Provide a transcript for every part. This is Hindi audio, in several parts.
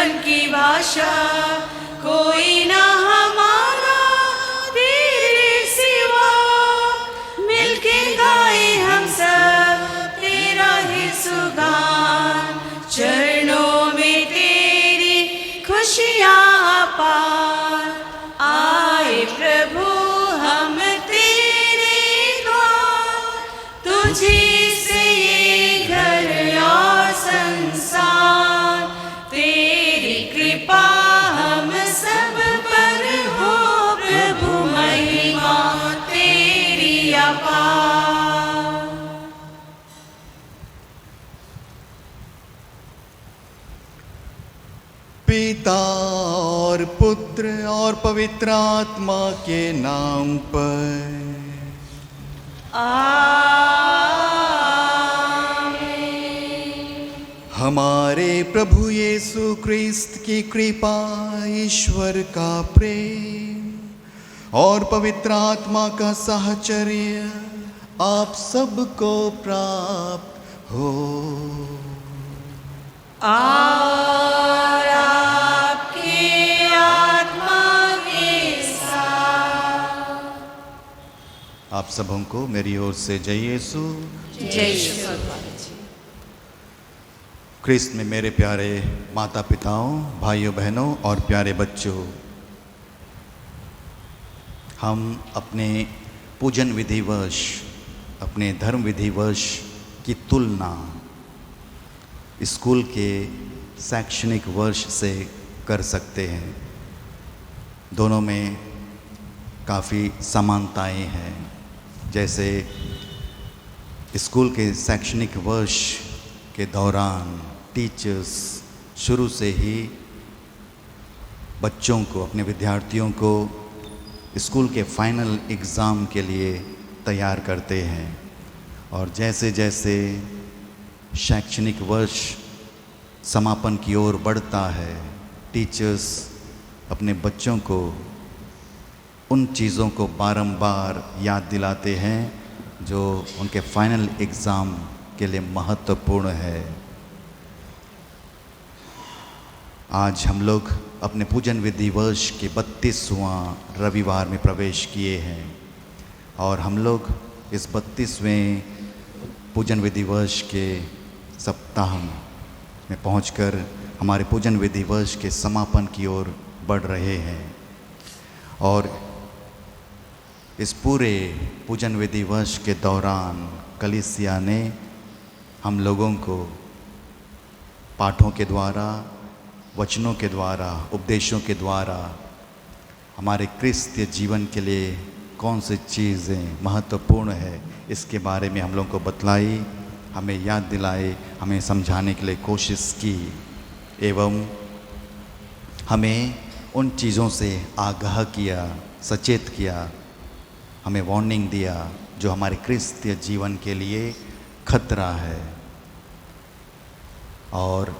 मन की भाषा कोई ना हमारा तेरे सिवा, मिलके गाए हम सब तेरा ही सुगान, चरणों में तेरी खुशियाँ पार। आए प्रभु हम तेरे द्वार, तुझे से ये घर और संसार, तेरी कृपा हम सब पर हो प्रभु, महिमा तेरी अपार। पिता और पुत्र और पवित्र आत्मा के नाम पर। हमारे प्रभु यीशु क्रिस्त की कृपा, ईश्वर का प्रेम और पवित्र आत्मा का साहचर्य आप सबको प्राप्त हो। और आपके आत्मा के साथ। आप सबों को मेरी ओर से जय यीशु। जय यीशु। क्रिस्त में मेरे प्यारे माता पिताओं, भाइयों बहनों और प्यारे बच्चों, हम अपने पूजन विधिवश, अपने धर्म विधिवश की तुलना स्कूल के शैक्षणिक वर्ष से कर सकते हैं। दोनों में काफ़ी समानताएं हैं। जैसे स्कूल के शैक्षणिक वर्ष के दौरान टीचर्स शुरू से ही बच्चों को, अपने विद्यार्थियों को स्कूल के फाइनल एग्ज़ाम के लिए तैयार करते हैं। और जैसे जैसे शैक्षणिक वर्ष समापन की ओर बढ़ता है, टीचर्स अपने बच्चों को उन चीज़ों को बारंबार याद दिलाते हैं जो उनके फाइनल एग्ज़ाम के लिए महत्वपूर्ण है। आज हम लोग अपने पूजन विधि वर्ष के 32वां रविवार में प्रवेश किए हैं और हम लोग इस 32वें पूजन विधि वर्ष के सप्ताह में पहुंचकर हमारे पूजन विधि वर्ष के समापन की ओर बढ़ रहे हैं। और इस पूरे पूजन विधि वर्ष के दौरान कलीसिया ने हम लोगों को पाठों के द्वारा, वचनों के द्वारा, उपदेशों के द्वारा हमारे क्रिस्तीय जीवन के लिए कौन सी चीज़ें महत्वपूर्ण है इसके बारे में हम लोगों को बतलाई, हमें याद दिलाए, हमें समझाने के लिए कोशिश की एवं हमें उन चीज़ों से आगाह किया, सचेत किया, हमें वार्निंग दिया जो हमारे क्रिस्तीय जीवन के लिए खतरा है। और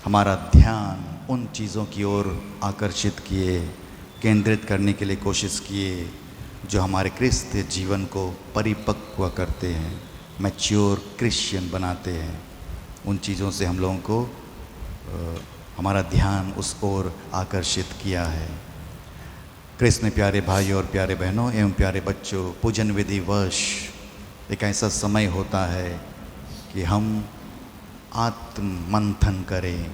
हमारा ध्यान उन चीज़ों की ओर आकर्षित किए, केंद्रित करने के लिए कोशिश किए जो हमारे क्रिस्तीय जीवन को परिपक्व करते हैं, मैच्योर क्रिश्चियन बनाते हैं। उन चीज़ों से हम लोगों को हमारा ध्यान उस ओर आकर्षित किया है। क्रिस्त में प्यारे भाइयों और प्यारे बहनों एवं प्यारे बच्चों, पूजन विधि वर्ष एक ऐसा समय होता है कि हम आत्म मंथन करें,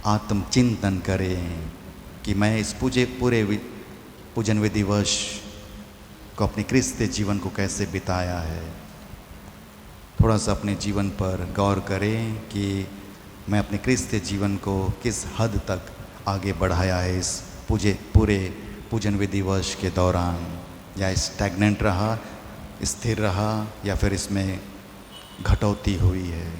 आत्मचिंतन करें कि मैं इस पूरे पूजन विधि वर्ष को अपने क्रिस्तीय जीवन को कैसे बिताया है। थोड़ा सा अपने जीवन पर गौर करें कि मैं अपने क्रिस्तीय जीवन को किस हद तक आगे बढ़ाया है इस पूरे पूजन विधि वर्ष के दौरान, या स्टैग्नेंट रहा, स्थिर रहा, या फिर इसमें घटौती हुई है।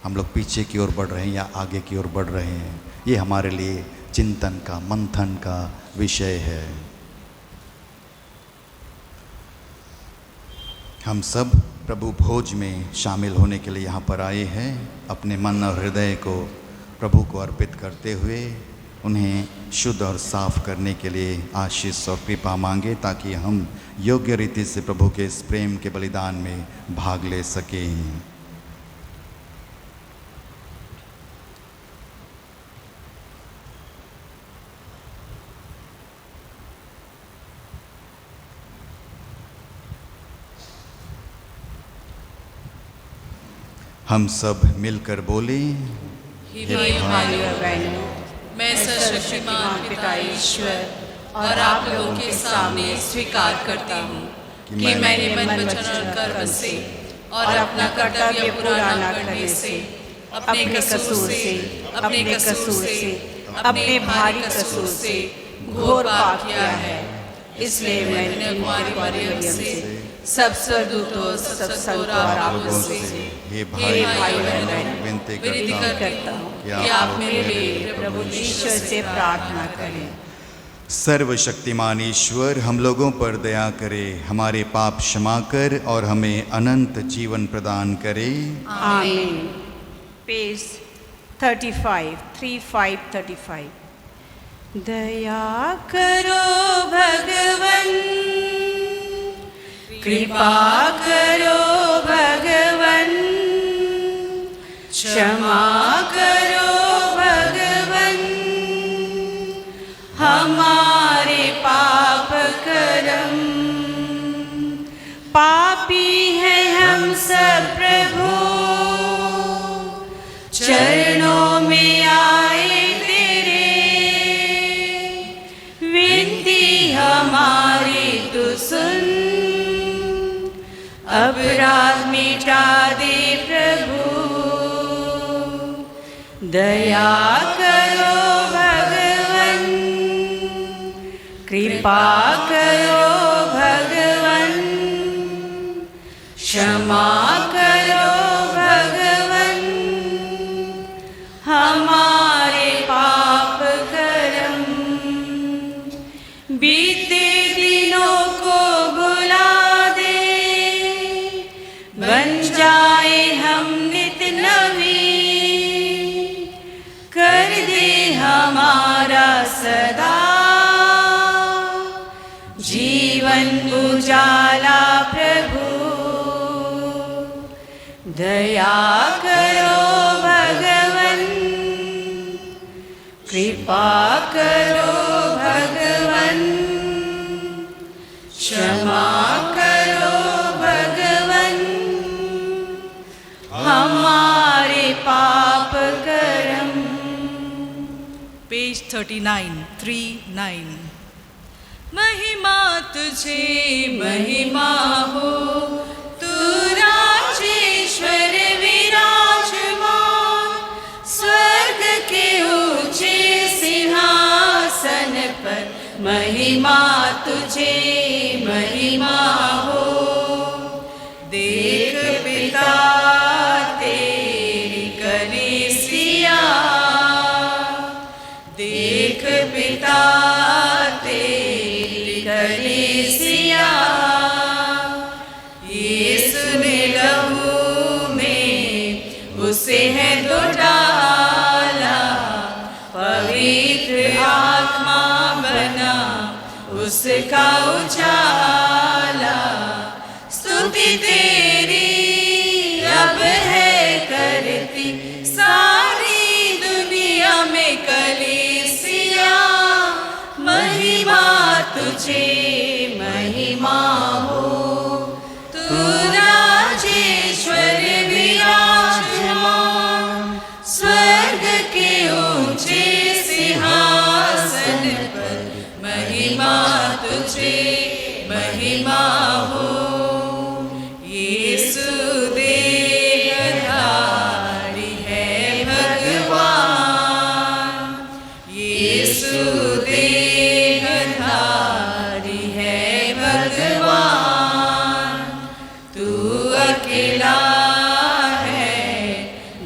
हम लोग पीछे की ओर बढ़ रहे हैं या आगे की ओर बढ़ रहे हैं, ये हमारे लिए चिंतन का, मंथन का विषय है। हम सब प्रभु भोज में शामिल होने के लिए यहाँ पर आए हैं। अपने मन और हृदय को प्रभु को अर्पित करते हुए उन्हें शुद्ध और साफ करने के लिए आशीष और कृपा मांगे, ताकि हम योग्य रीति से प्रभु के इस प्रेम के बलिदान में भाग ले सकें। हम सब मिलकर बोले, हे भाइयों और बहनों, मैं सर्वशक्तिमान पिता ईश्वर और आप लोगों के सामने स्वीकार करता हूँ कि मैंने मन वचन और कर्म से और अपना कर्तव्य पूरा न करने से, अपने कसूर से, अपने भारी कसूर से घोर पाप किया है। इसलिए मैंने कुमारी मरियम से, सब स्वर्गदूतों और सब संतों और आप लोगों से, हे भाई बहन, विनती करता हूँ कि आप मेरे लिए प्रभु ईश्वर से प्रार्थना करें। सर्वशक्तिमान ईश्वर हम लोगों पर दया करे, हमारे पाप क्षमा कर और हमें अनंत जीवन प्रदान करे। आमीन। पेज 35 दया करो भगवन, कृपा करो भगवन, क्षमा करो भगवन, हमारे पाप कर्म। पापी है हम सब प्रभु, चरणों में आए तेरे, विनती हमारी तू सुन, अपराध मिटा दे प्रभु। दया करो भगवन, कृपा करो भगवन, क्षमा करो भगवन, हमारे पाप कर्म। बीते दिनों को भुला दे, बन जाए हम नित नवी, कर दे हमारा सदा जीवन उजाला प्रभु। दया करो भगवन, कृपा करो भगवन, क्षमा करो भगवन, हमारे पाप कर्म। पेज 39 महिमा तुझे महिमा हो, तू राजेश्वर विराजमान, स्वर्ग के ऊंचे सिंहासन पर। महिमा तुझे महिमा हो, देख पिता तेरी कलीसिया, देख पिता तेरी कलीसिया। यीशु ने लहू में उसे है तो डाला, पवित्र आत्मा बना उसका उजाला। स्तुति तेरी अब है करती सारी दुनिया में कलीसिया। महिमा तुझे महिमा हो, तू राजेश्वर विराजमान, स्वर्ग के ऊंचे सिंहासन पर। महिमा तुझे महिमा हो, यीशु देहधारी है भगवान, यीशु देहधारी है भगवान। तू अकेला है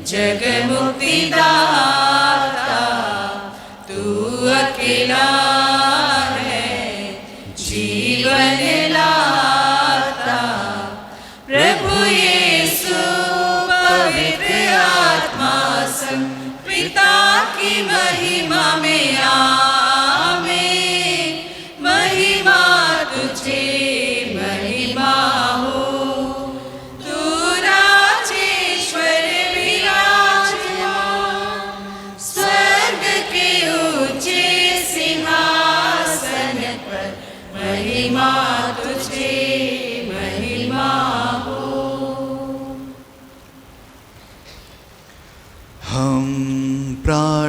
जग मुक्तिदाता, तू अकेला है जीवन लाता। प्रभु यीशु पवित्र आत्मा संग पिता की महिमा में आमीन। महिमा तुझे महिमा हो, तू राजेश्वर विराजमान, स्वर्ग के ऊंचे सिंहासन पर। महिमा तुझे महिमा हो।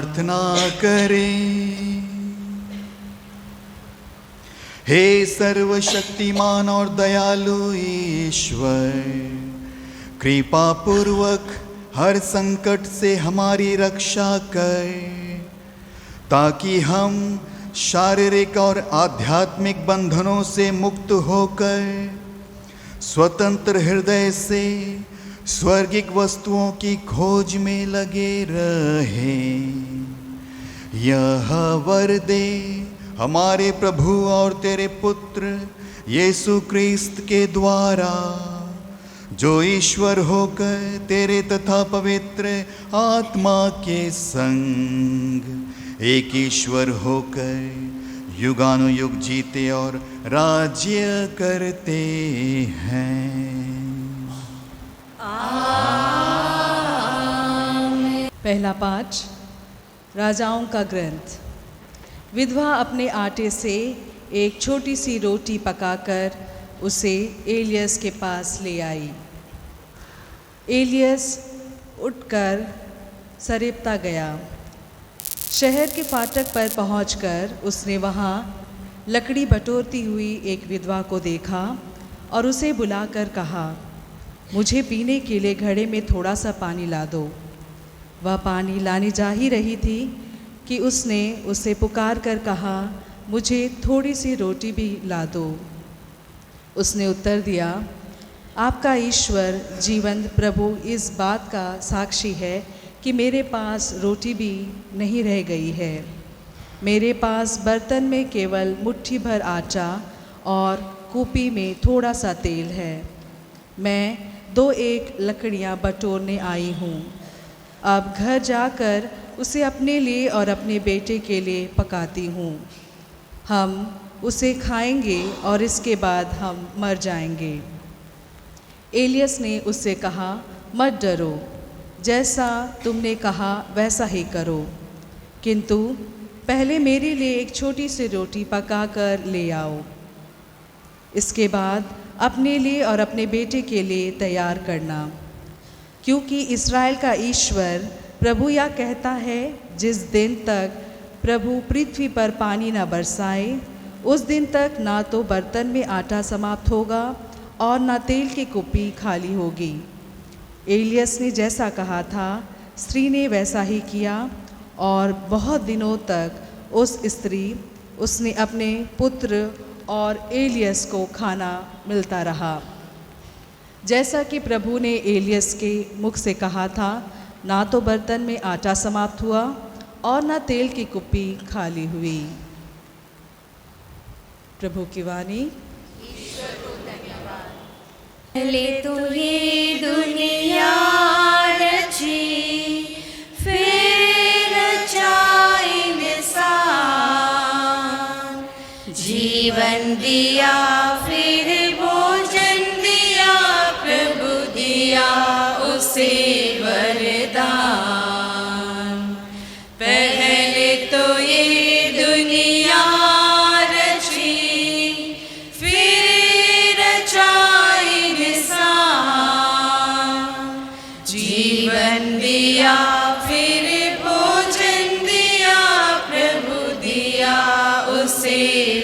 प्रार्थना करें। हे सर्वशक्तिमान और दयालु ईश्वर, कृपा पूर्वक हर संकट से हमारी रक्षा कर, ताकि हम शारीरिक और आध्यात्मिक बंधनों से मुक्त होकर स्वतंत्र हृदय से स्वर्गिक वस्तुओं की खोज में लगे रहें। यह वर दे हमारे प्रभु और तेरे पुत्र यीशु क्रिस्त के द्वारा, जो ईश्वर होकर तेरे तथा पवित्र आत्मा के संग एक ईश्वर होकर युगानुयुग जीते और राज्य करते हैं। पहला पाठ राजाओं का ग्रंथ। विधवा अपने आटे से एक छोटी सी रोटी पकाकर उसे एलियस के पास ले आई। एलियस उठकर सरेप्ता गया। शहर के फाटक पर पहुंचकर उसने वहां लकड़ी बटोरती हुई एक विधवा को देखा और उसे बुलाकर कहा, मुझे पीने के लिए घड़े में थोड़ा सा पानी ला दो। वह पानी लाने जा ही रही थी कि उसने उसे पुकार कर कहा, मुझे थोड़ी सी रोटी भी ला दो। उसने उत्तर दिया, आपका ईश्वर जीवंत प्रभु इस बात का साक्षी है कि मेरे पास रोटी भी नहीं रह गई है। मेरे पास बर्तन में केवल मुट्ठी भर आटा और कूपी में थोड़ा सा तेल है। मैं 2-1 लकड़ियाँ बटोरने आई हूँ। अब घर जाकर उसे अपने लिए और अपने बेटे के लिए पकाती हूँ। हम उसे खाएंगे और इसके बाद हम मर जाएंगे। एलियस ने उससे कहा, मत डरो, जैसा तुमने कहा वैसा ही करो, किंतु पहले मेरे लिए एक छोटी सी रोटी पका कर ले आओ। इसके बाद अपने लिए और अपने बेटे के लिए तैयार करना, क्योंकि इस्राएल का ईश्वर प्रभु यह कहता है, जिस दिन तक प्रभु पृथ्वी पर पानी न बरसाए उस दिन तक ना तो बर्तन में आटा समाप्त होगा और ना तेल की कुप्पी खाली होगी। एलियस ने जैसा कहा था स्त्री ने वैसा ही किया और बहुत दिनों तक उसने अपने पुत्र और एलियस को खाना मिलता रहा। जैसा कि प्रभु ने एलियस के मुख से कहा था, ना तो बर्तन में आटा समाप्त हुआ और ना तेल की कुप्पी खाली हुई। प्रभु की वाणी। पहले तो ये दुनिया रची, फिर रचाई इंसान। जीवन दिया फिर भोजन दिया, प्रभु दिया उसे वरदान। पहले तो ये दुनिया फिर भोजन दिया, प्रभु दिया उसे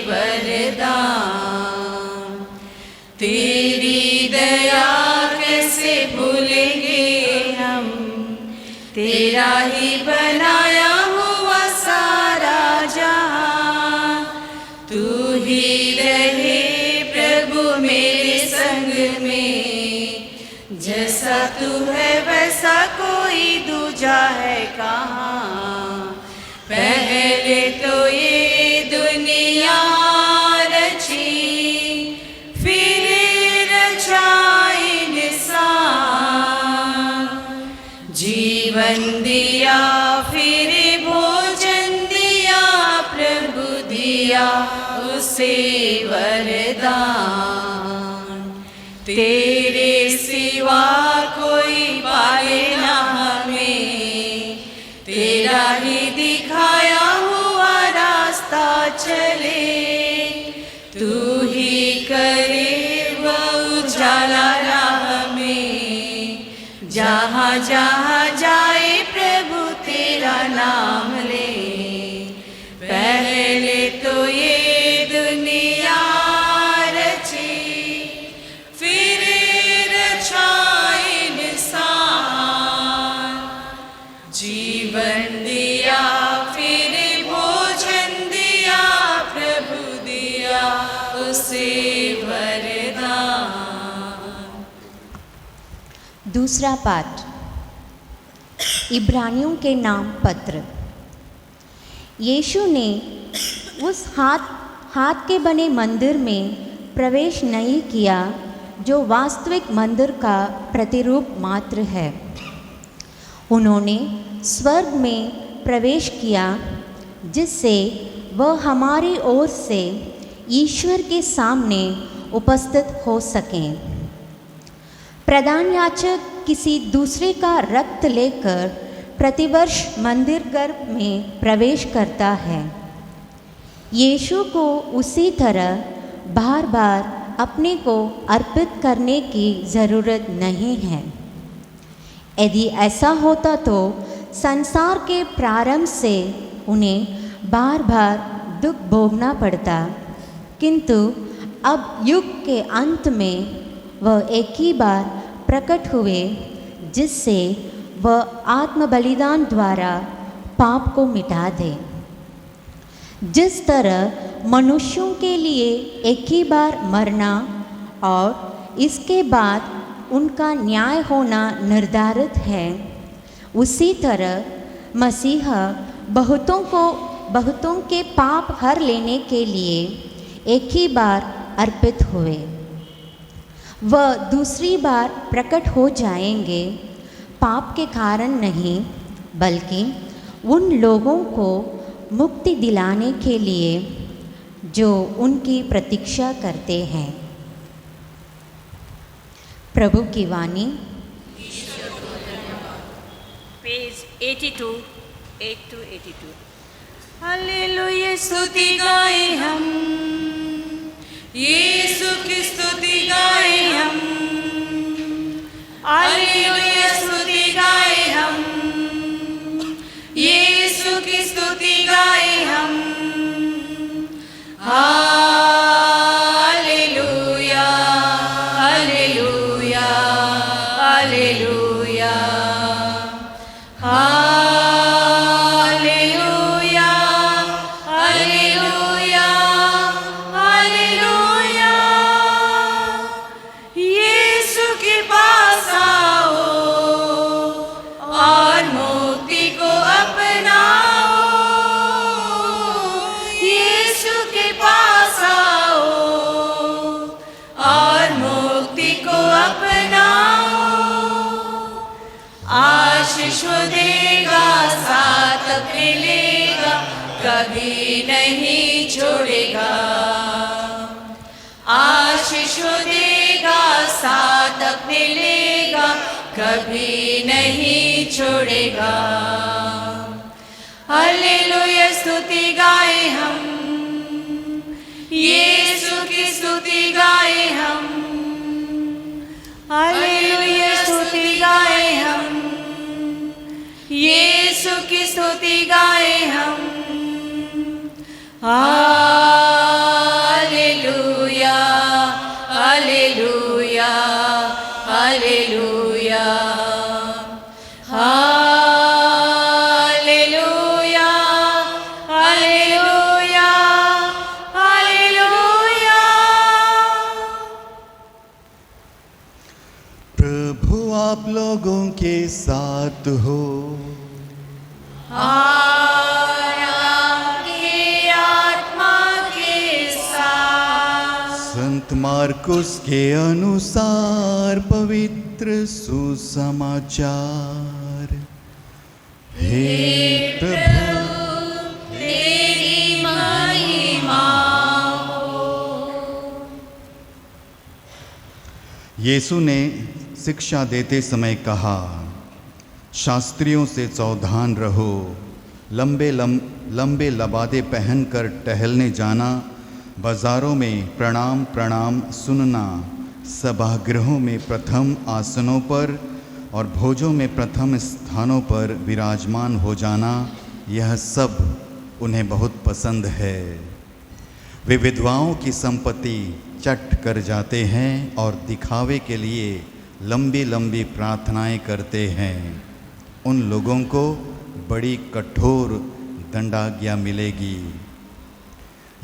वरदान। तेरी दया कैसे भूलेंगे हम, तेरा ही बनाया हुआ सारा जहां। तू ही रहे प्रभु मेरे संग में, जैसा तू है वैसा कोई दूजा है कहाँ। पहले तो ये दुनिया रची, फिर रचाई इंसान। जीवन दिया फिर भोजन दिया, प्रभु दिया उसे वरदान। तेरे सिवा कोई पाले ना हमें, तेरा ही दिखाया हुआ रास्ता चले। तू ही करे वो उजाला राह में, जहाँ जहाँ जाए प्रभु तेरा तेरा नाम ले। पहले तो ये दुनिया रची, फिर रचा इंसान। जीवन दिया फिर भोजन दिया, प्रभु दिया उसे वरदान। दूसरा पाठ इब्रानियों के नाम पत्र। यीशु ने उस हाथ के बने मंदिर में प्रवेश नहीं किया जो वास्तविक मंदिर का प्रतिरूप मात्र है। उन्होंने स्वर्ग में प्रवेश किया जिससे वह हमारी ओर से ईश्वर के सामने उपस्थित हो सकें। प्रधान याजक किसी दूसरे का रक्त लेकर प्रतिवर्ष मंदिर गर्भ में प्रवेश करता है। यीशु को उसी तरह बार बार अपने को अर्पित करने की ज़रूरत नहीं है। यदि ऐसा होता तो संसार के प्रारंभ से उन्हें बार बार दुख भोगना पड़ता, किंतु अब युग के अंत में वह एक ही बार प्रकट हुए जिससे वह आत्म बलिदान द्वारा पाप को मिटा दे। जिस तरह मनुष्यों के लिए एक ही बार मरना और इसके बाद उनका न्याय होना निर्धारित है, उसी तरह मसीहा बहुतों के पाप हर लेने के लिए एक ही बार अर्पित हुए। वह दूसरी बार प्रकट हो जाएंगे, पाप के कारण नहीं बल्कि उन लोगों को मुक्ति दिलाने के लिए जो उनकी प्रतीक्षा करते हैं। प्रभु की वाणी। पेज 82, 8-82। हालेलुया, स्तुति गाए हम, यीशु की स्तुति गाए हम। हालेलुया, स्तुति गाए हम, यीशु की स्तुति गाए हम। Hallelujah, hallelujah, hallelujah, hallelujah, hallelujah, hallelujah. यीशु के पास आओ और मुक्ति को अपनाओ। यीशु के पास आओ और मुक्ति को अपनाओ। आशीष देगा, साथ अपने लेगा, कभी नहीं छोड़ेगा। आशीष देगा, साथ अपने लेगा, कभी नहीं छोड़ेगा। हालेलुया, स्तुति गाए हम, यीशु की स्तुति गाए हम। हालेलुया, स्तुति गाए हम, यीशु की स्तुति गाए हम। Hallelujah, hallelujah, hallelujah, hallelujah, hallelujah, hallelujah. प्रभु आप लोगों के साथ हो। आपकी आत्मा के साथ। संत मार्कुस के अनुसार पवित्र सुसमाचार। हे प्रभु, तेरी महिमा हो। यीशु ने शिक्षा देते समय कहा, शास्त्रियों से सावधान रहो। लंबे लबादे पहनकर टहलने जाना, बाज़ारों में प्रणाम प्रणाम सुनना, सभागृहों में प्रथम आसनों पर और भोजों में प्रथम स्थानों पर विराजमान हो जाना, यह सब उन्हें बहुत पसंद है। वे विधवाओं की संपत्ति चट कर जाते हैं और दिखावे के लिए लंबी लंबी प्रार्थनाएं करते हैं। उन लोगों को बड़ी कठोर दंडाज्ञा मिलेगी।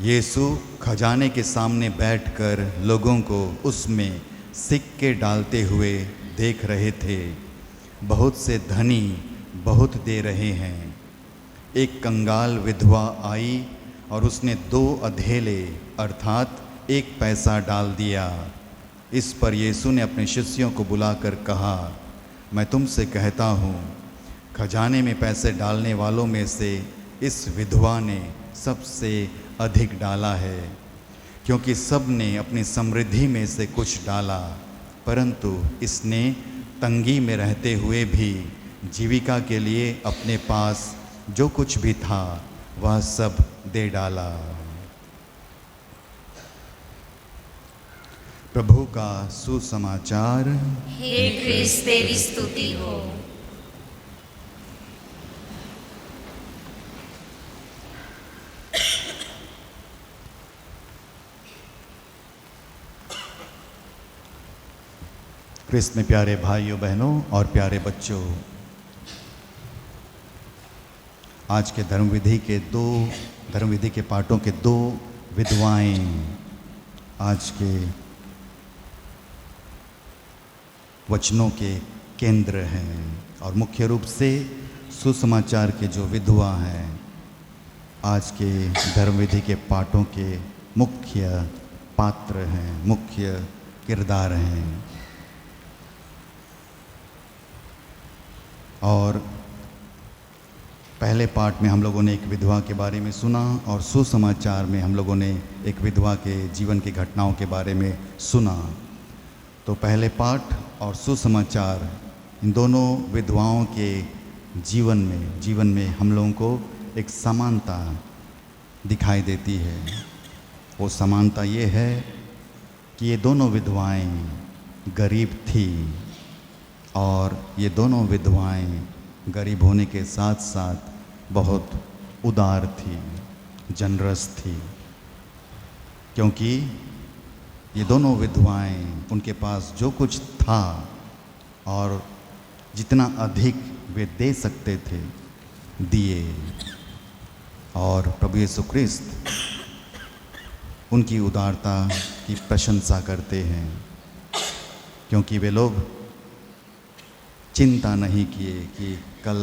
यीशु खजाने के सामने बैठकर लोगों को उसमें सिक्के डालते हुए देख रहे थे। बहुत से धनी बहुत दे रहे हैं। एक कंगाल विधवा आई और उसने 2 अधेले अर्थात 1 पैसा डाल दिया। इस पर यीशु ने अपने शिष्यों को बुलाकर कहा, मैं तुमसे कहता हूँ, खजाने में पैसे डालने वालों में से इस विधवा ने सबसे अधिक डाला है, क्योंकि सब ने अपनी समृद्धि में से कुछ डाला, परंतु इसने तंगी में रहते हुए भी जीविका के लिए अपने पास जो कुछ भी था वह सब दे डाला। प्रभु का सुसमाचार। हे क्रिस्त तेरी स्तुति हो। क्रिस्त में प्यारे भाइयों बहनों और प्यारे बच्चों, आज के धर्मविधि के पाठों के 2 विधवाएं आज के वचनों के केंद्र हैं और मुख्य रूप से सुसमाचार के जो विधवा हैं आज के धर्मविधि के पाठों के मुख्य पात्र हैं, मुख्य किरदार हैं। और पहले पाठ में हम लोगों ने एक विधवा के बारे में सुना और सुसमाचार में हम लोगों ने एक विधवा के जीवन की घटनाओं के बारे में सुना। तो पहले पाठ और सुसमाचार, इन दोनों विधवाओं के जीवन में हम लोगों को एक समानता दिखाई देती है। वो समानता ये है कि ये दोनों विधवाएं गरीब थी और ये दोनों विधवाएं गरीब होने के साथ साथ बहुत उदार थी, जनरस थी, क्योंकि ये दोनों विधवाएं उनके पास जो कुछ था और जितना अधिक वे दे सकते थे दिए। और प्रभु यीशु क्रिस्त उनकी उदारता की प्रशंसा करते हैं, क्योंकि वे लोग चिंता नहीं किए कि कल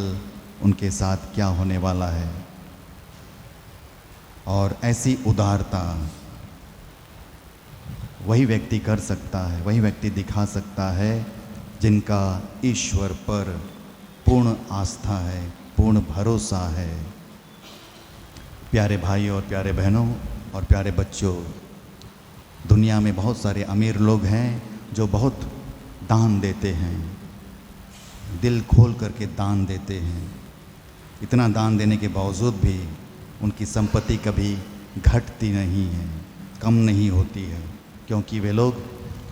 उनके साथ क्या होने वाला है। और ऐसी उदारता वही व्यक्ति कर सकता है, वही व्यक्ति दिखा सकता है जिनका ईश्वर पर पूर्ण आस्था है, पूर्ण भरोसा है। प्यारे भाइयों और प्यारे बहनों और प्यारे बच्चों, दुनिया में बहुत सारे अमीर लोग हैं जो बहुत दान देते हैं, दिल खोल करके दान देते हैं। इतना दान देने के बावजूद भी उनकी संपत्ति कभी घटती नहीं है, कम नहीं होती है, क्योंकि वे लोग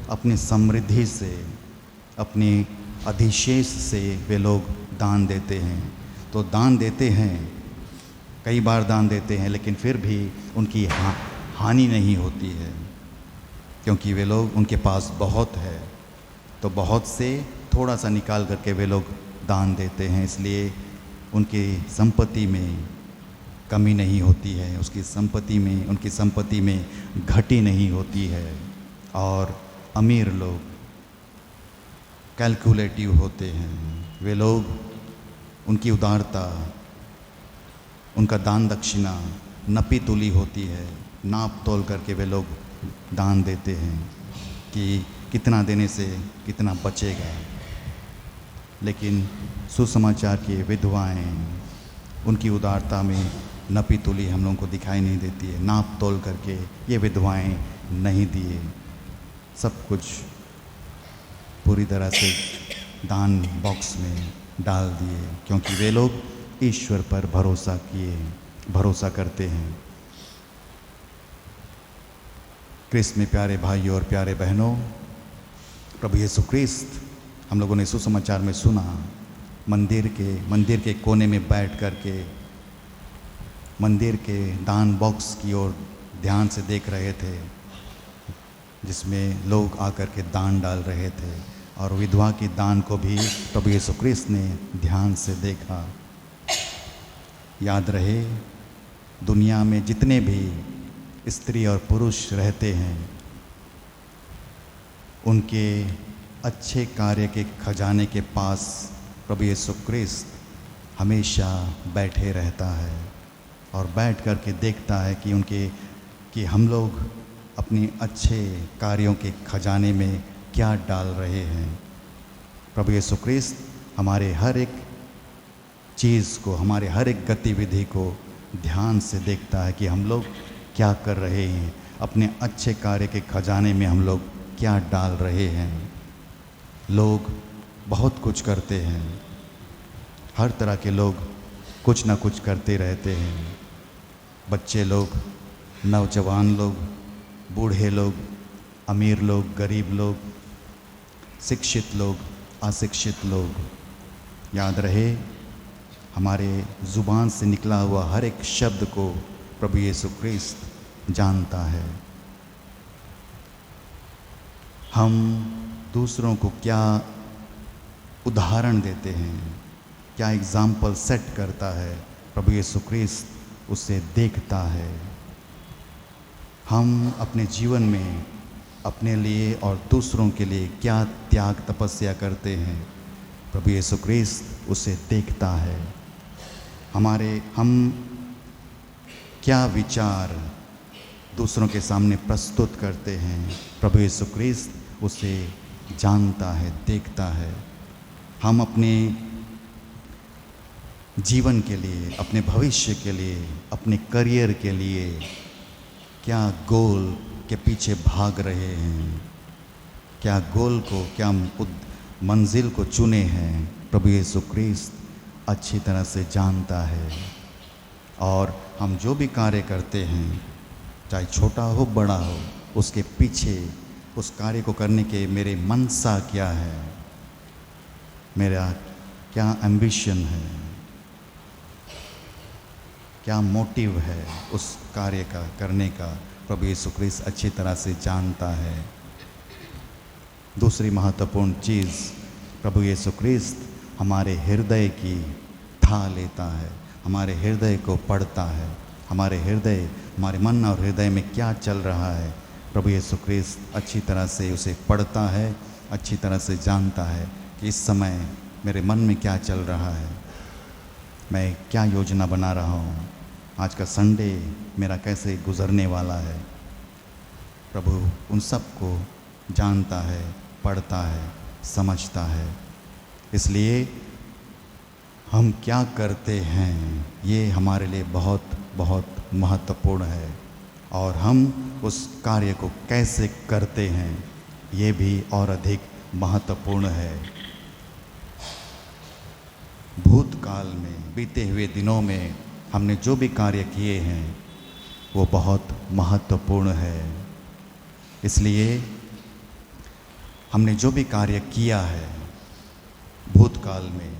अपनी समृद्धि से, अपने अधिशेष से वे लोग दान देते हैं। तो दान देते हैं, कई बार दान देते हैं, लेकिन फिर भी उनकी हानि नहीं होती है, क्योंकि वे लोग, उनके पास बहुत है तो बहुत से थोड़ा सा निकाल करके वे लोग दान देते हैं। इसलिए उनकी संपत्ति में कमी नहीं होती है, उनकी संपत्ति में घटी नहीं होती है। और अमीर लोग कैलकुलेटिव होते हैं, वे लोग, उनकी उदारता, उनका दान दक्षिणा नपी तुली होती है, नाप तोल करके वे लोग दान देते हैं कि कितना देने से कितना बचेगा। लेकिन सुसमाचार की विधवाएं, उनकी उदारता में नपी तुली हम लोगों को दिखाई नहीं देती है। नाप तोल करके ये विधवाएं नहीं दिए, सब कुछ पूरी तरह से दान बॉक्स में डाल दिए, क्योंकि वे लोग ईश्वर पर भरोसा करते हैं। क्रिस्त में प्यारे भाइयों और प्यारे बहनों, प्रभु यीशु क्रिस्त हम लोगों ने सुसमाचार में सुना, मंदिर के कोने में बैठ कर के मंदिर के दान बॉक्स की ओर ध्यान से देख रहे थे, जिसमें लोग आकर के दान डाल रहे थे, और विधवा की दान को भी प्रभु यीशु क्रिस्त ने ध्यान से देखा। याद रहे, दुनिया में जितने भी स्त्री और पुरुष रहते हैं, उनके अच्छे कार्य के खजाने के पास प्रभु यीशु क्रिस्त हमेशा बैठे रहता है और बैठ कर के देखता है कि हम लोग अपने अच्छे कार्यों के खजाने में क्या डाल रहे हैं। प्रभु यीशु क्रिस्त हमारे हर एक चीज़ को, हमारे हर एक गतिविधि को ध्यान से देखता है कि हम लोग क्या कर रहे हैं, अपने अच्छे कार्य के खजाने में हम लोग क्या डाल रहे हैं। लोग बहुत कुछ करते हैं, हर तरह के लोग कुछ ना कुछ करते रहते हैं। बच्चे लोग, नौजवान लोग, बूढ़े लोग, अमीर लोग, गरीब लोग, शिक्षित लोग, अशिक्षित लोग। याद रहे, हमारे ज़ुबान से निकला हुआ हर एक शब्द को प्रभु यीशु क्रिस्त जानता है। हम दूसरों को क्या उदाहरण देते हैं, क्या एग्जाम्पल सेट करता है, प्रभु यीशु क्रिस्त उसे देखता है। हम अपने जीवन में अपने लिए और दूसरों के लिए क्या त्याग तपस्या करते हैं, प्रभु यीशु क्रिस्त उसे देखता है। हम क्या विचार दूसरों के सामने प्रस्तुत करते हैं, प्रभु यीशु क्रिस्त उसे जानता है, देखता है। हम अपने जीवन के लिए, अपने भविष्य के लिए, अपने करियर के लिए क्या गोल के पीछे भाग रहे हैं, क्या गोल को, क्या मंजिल को चुने हैं, प्रभु यीशु क्रिस्त अच्छी तरह से जानता है। और हम जो भी कार्य करते हैं, चाहे छोटा हो बड़ा हो, उसके पीछे उस कार्य को करने के मेरे मनसा क्या है, मेरा क्या एम्बिशन है, क्या मोटिव है उस कार्य का करने का, प्रभु यीशु क्रिस्त अच्छी तरह से जानता है। दूसरी महत्वपूर्ण चीज़, प्रभु यीशु क्रिस्त हमारे हृदय की था लेता है, हमारे हृदय को पढ़ता है। हमारे हृदय, हमारे मन और हृदय में क्या चल रहा है, प्रभु यीशु क्रिस्त अच्छी तरह से उसे पढ़ता है, अच्छी तरह से जानता है कि इस समय मेरे मन में क्या चल रहा है, मैं क्या योजना बना रहा हूँ, आज का संडे मेरा कैसे गुजरने वाला है। प्रभु उन सब को जानता है, पढ़ता है, समझता है। इसलिए हम क्या करते हैं ये हमारे लिए बहुत बहुत महत्वपूर्ण है, और हम उस कार्य को कैसे करते हैं ये भी और अधिक महत्वपूर्ण है। भूतकाल में, बीते हुए दिनों में हमने जो भी कार्य किए हैं वो बहुत महत्वपूर्ण है। इसलिए हमने जो भी कार्य किया है भूतकाल में,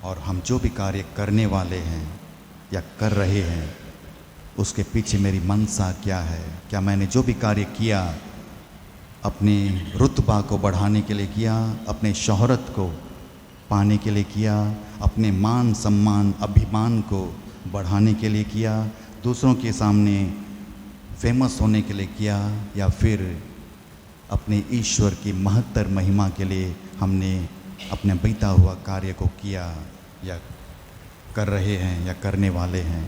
और हम जो भी कार्य करने वाले हैं या कर रहे हैं, उसके पीछे मेरी मनसा क्या है। क्या मैंने जो भी कार्य किया अपने रुतबा को बढ़ाने के लिए किया, अपने शोहरत को पाने के लिए किया, अपने मान सम्मान अभिमान को बढ़ाने के लिए किया, दूसरों के सामने फेमस होने के लिए किया, या फिर अपने ईश्वर की महत्तर महिमा के लिए हमने अपने बीता हुआ कार्य को किया या कर रहे हैं या करने वाले हैं।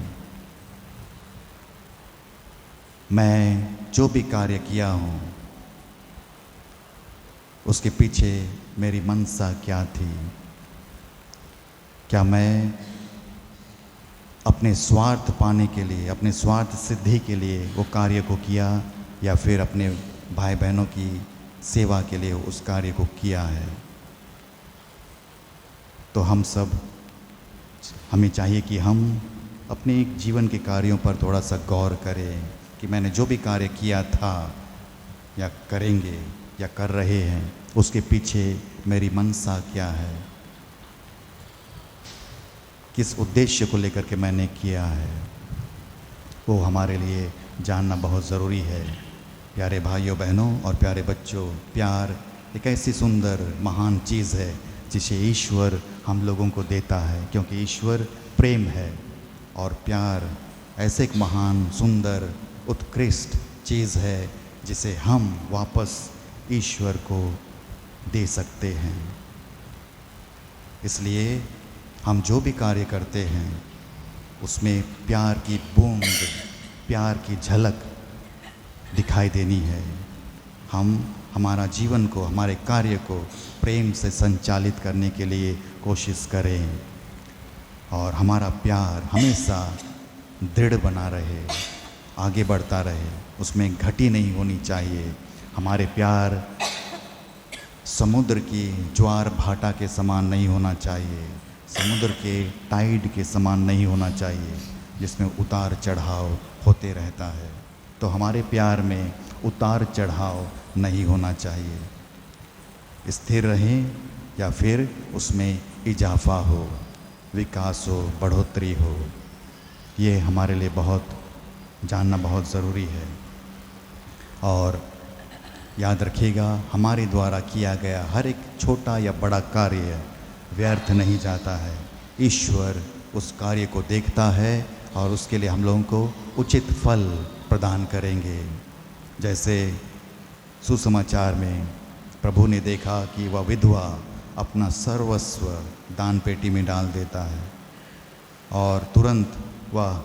मैं जो भी कार्य किया हूँ उसके पीछे मेरी मनसा क्या थी। क्या मैं अपने स्वार्थ पाने के लिए, अपने स्वार्थ सिद्धि के लिए वो कार्य को किया, या फिर अपने भाई बहनों की सेवा के लिए उस कार्य को किया है। तो हमें चाहिए कि हम अपने जीवन के कार्यों पर थोड़ा सा गौर करें कि मैंने जो भी कार्य किया था या करेंगे या कर रहे हैं उसके पीछे मेरी मनसा क्या है, किस उद्देश्य को लेकर के मैंने किया है, वो हमारे लिए जानना बहुत ज़रूरी है। प्यारे भाइयों बहनों और प्यारे बच्चों, प्यार एक ऐसी सुंदर महान चीज़ है जिसे ईश्वर हम लोगों को देता है, क्योंकि ईश्वर प्रेम है। और प्यार ऐसे एक महान सुंदर उत्कृष्ट चीज़ है जिसे हम वापस ईश्वर को दे सकते हैं। इसलिए हम जो भी कार्य करते हैं उसमें प्यार की बूंद, प्यार की झलक दिखाई देनी है। हम हमारा जीवन को, हमारे कार्य को प्रेम से संचालित करने के लिए कोशिश करें और हमारा प्यार हमेशा दृढ़ बना रहे, आगे बढ़ता रहे, उसमें घटी नहीं होनी चाहिए। हमारे प्यार समुद्र की ज्वार भाटा के समान नहीं होना चाहिए, समुद्र के टाइड के समान नहीं होना चाहिए जिसमें उतार चढ़ाव होते रहता है। तो हमारे प्यार में उतार चढ़ाव नहीं होना चाहिए, स्थिर रहें या फिर उसमें इजाफा हो, विकास हो, बढ़ोतरी हो। ये हमारे लिए बहुत जानना बहुत ज़रूरी है। और याद रखिएगा, हमारे द्वारा किया गया हर एक छोटा या बड़ा कार्य व्यर्थ नहीं जाता है। ईश्वर उस कार्य को देखता है और उसके लिए हम लोगों को उचित फल प्रदान करेंगे। जैसे सुसमाचार में प्रभु ने देखा कि वह विधवा अपना सर्वस्व दान पेटी में डाल देता है और तुरंत वह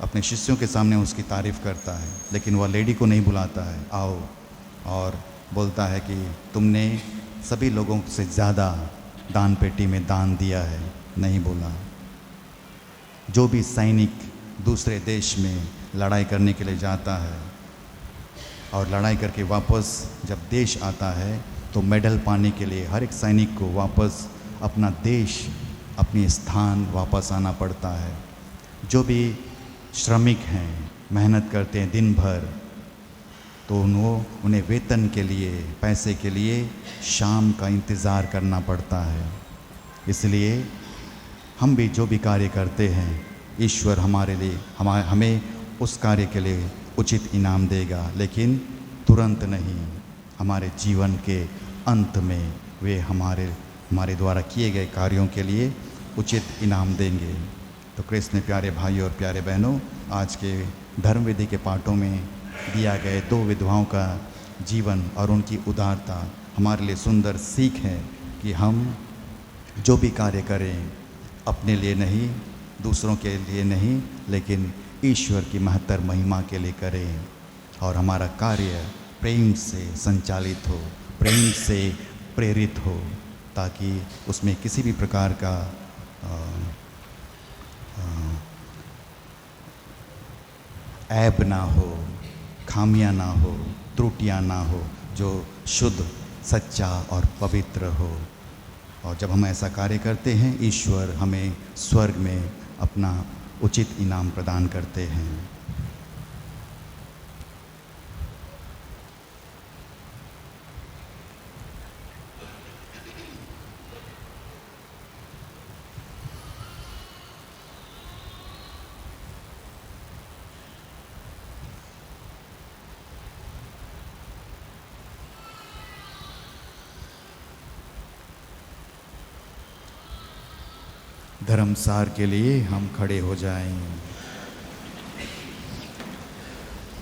अपने शिष्यों के सामने उसकी तारीफ़ करता है, लेकिन वह लेडी को नहीं बुलाता है आओ, और बोलता है कि तुमने सभी लोगों से ज़्यादा दान पेटी में दान दिया है, नहीं बोला। जो भी सैनिक दूसरे देश में लड़ाई करने के लिए जाता है और लड़ाई करके वापस जब देश आता है तो मेडल पाने के लिए हर एक सैनिक को वापस अपना देश, अपनी स्थान वापस आना पड़ता है। जो भी श्रमिक हैं, मेहनत करते हैं दिन भर, तो उन्हें वेतन के लिए, पैसे के लिए शाम का इंतज़ार करना पड़ता है। इसलिए हम भी जो भी कार्य करते हैं, ईश्वर हमारे लिए हमें उस कार्य के लिए उचित इनाम देगा, लेकिन तुरंत नहीं, हमारे जीवन के अंत में वे हमारे द्वारा किए गए कार्यों के लिए उचित इनाम देंगे। तो कृष्ण प्यारे भाइयों और प्यारे बहनों, आज के धर्म विधि के पाठों में दिया गए दो विधवाओं का जीवन और उनकी उदारता हमारे लिए सुंदर सीख है कि हम जो भी कार्य करें अपने लिए नहीं, दूसरों के लिए नहीं, लेकिन ईश्वर की महत्तर महिमा के लिए करें और हमारा कार्य प्रेम से संचालित हो, प्रेम से प्रेरित हो, ताकि उसमें किसी भी प्रकार का ऐब ना हो, खामियां ना हो, त्रुटियां ना हो, जो शुद्ध, सच्चा और पवित्र हो। और जब हम ऐसा कार्य करते हैं, ईश्वर हमें स्वर्ग में अपना उचित इनाम प्रदान करते हैं। धर्मसार के लिए हम खड़े हो जाएं।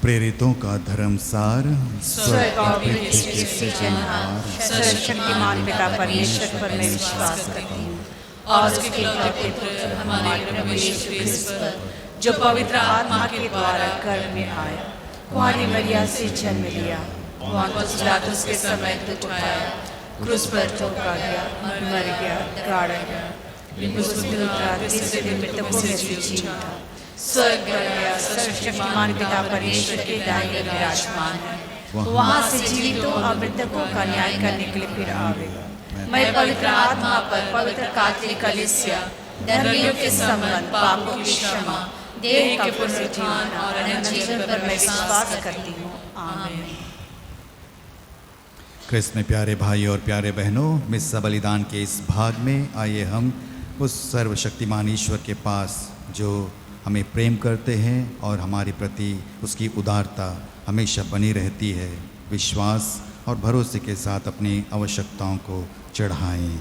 प्रेरितों का धर्मसार, स्वर्ग और पृथ्वी के सृजनहार सर्वशक्तिमान पिता परमेश्वर पर मैं विश्वास करती हूँ और उसके इकलौते पुत्र हमारे प्रभु यीशु क्रिस्त पर, जो पवित्र आत्मा के द्वारा गर्भ में आया, कुंवारी मरिया से जन्म लिया, पिलातुस के समय उठाया, क्रूस पर ठोका गया, मर गया, गाड़ा गया, तीसरे दिन मृतकों में से जी उठा, स्वर्ग गया, सर्वशक्तिमान पिता परमेश्वर के दाहिने विराजमान है, वहाँ से जीवितों और मृतकों का न्याय करने के लिए फिर आवेगा। मैं पवित्र आत्मा पर, पवित्र कैथोलिक कलीसिया, धर्मियों के संबंध, पापों की क्षमा, देह का पुनरुत्थान और अनंत जीवन पर मैं विश्वास करती हूँ। आमीन। क्रिस्त में प्यारे भाई और प्यारे बहनों, मिस्सा बलिदान के इस भाग में आइए हम उस सर्वशक्तिमान ईश्वर के पास जो हमें प्रेम करते हैं और हमारे प्रति उसकी उदारता हमेशा बनी रहती है, विश्वास और भरोसे के साथ अपनी आवश्यकताओं को चढ़ाएं।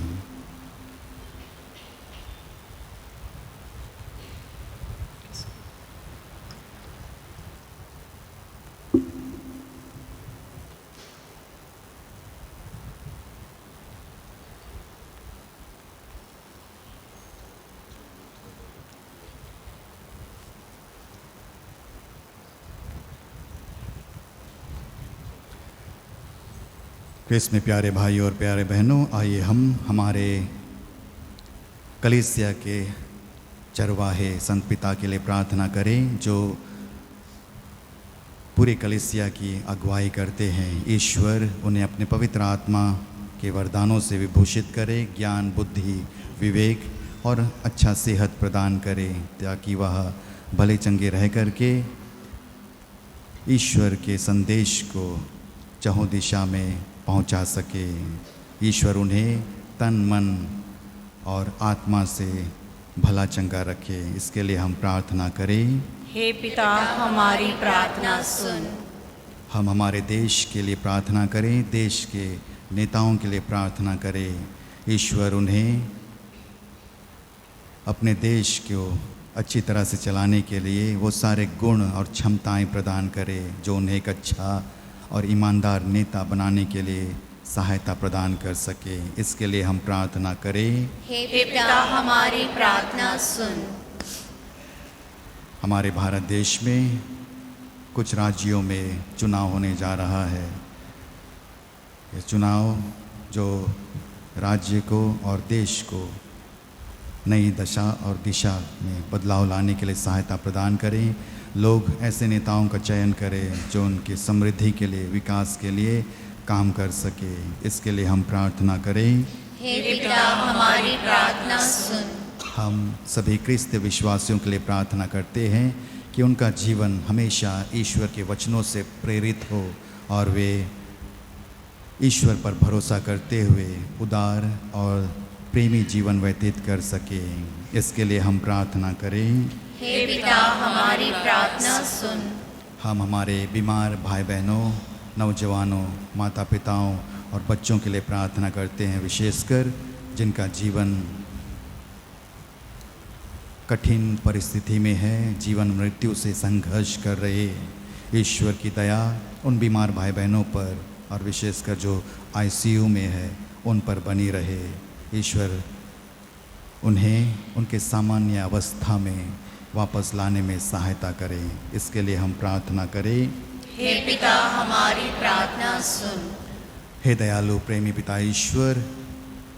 क्रिस्त में प्यारे भाई और प्यारे बहनों, आइए हम हमारे कलीसिया के चरवाहे संत पिता के लिए प्रार्थना करें जो पूरी कलीसिया की अगुवाई करते हैं। ईश्वर उन्हें अपने पवित्र आत्मा के वरदानों से विभूषित करे, ज्ञान, बुद्धि, विवेक और अच्छा सेहत प्रदान करे ताकि वह भले चंगे रह करके ईश्वर के संदेश को चहुँ दिशा में पहुंचा सके। ईश्वर उन्हें तन, मन और आत्मा से भला चंगा रखे, इसके लिए हम प्रार्थना करें। हे पिता, हमारी प्रार्थना सुन। हम हमारे देश के लिए प्रार्थना करें, देश के नेताओं के लिए प्रार्थना करें। ईश्वर उन्हें अपने देश को अच्छी तरह से चलाने के लिए वो सारे गुण और क्षमताएं प्रदान करे जो उन्हें एक अच्छा और ईमानदार नेता बनाने के लिए सहायता प्रदान कर सके। इसके लिए हम प्रार्थना करें। हे पिता, हमारी प्रार्थना सुन। हमारे भारत देश में कुछ राज्यों में चुनाव होने जा रहा है। ये चुनाव जो राज्य को और देश को नई दशा और दिशा में बदलाव लाने के लिए सहायता प्रदान करें। लोग ऐसे नेताओं का चयन करें जो उनकी समृद्धि के लिए, विकास के लिए काम कर सके। इसके लिए हम प्रार्थना करें। हे पिता, हमारी प्रार्थना सुन। हम सभी क्रिस्तीय विश्वासियों के लिए प्रार्थना करते हैं कि उनका जीवन हमेशा ईश्वर के वचनों से प्रेरित हो और वे ईश्वर पर भरोसा करते हुए उदार और प्रेमी जीवन व्यतीत कर सके। इसके लिए हम प्रार्थना करें। हे पिता, हमारी प्रार्थना सुन। हम हमारे बीमार भाई बहनों, नौजवानों, माता पिताओं और बच्चों के लिए प्रार्थना करते हैं, विशेषकर जिनका जीवन कठिन परिस्थिति में है, जीवन मृत्यु से संघर्ष कर रहे। ईश्वर की दया उन बीमार भाई बहनों पर और विशेषकर जो आईसीयू में है उन पर बनी रहे। ईश्वर उन्हें उनके सामान्य अवस्था में वापस लाने में सहायता करें। इसके लिए हम प्रार्थना करें। हे पिता, हमारी प्रार्थना सुन। हे दयालु प्रेमी पिता ईश्वर,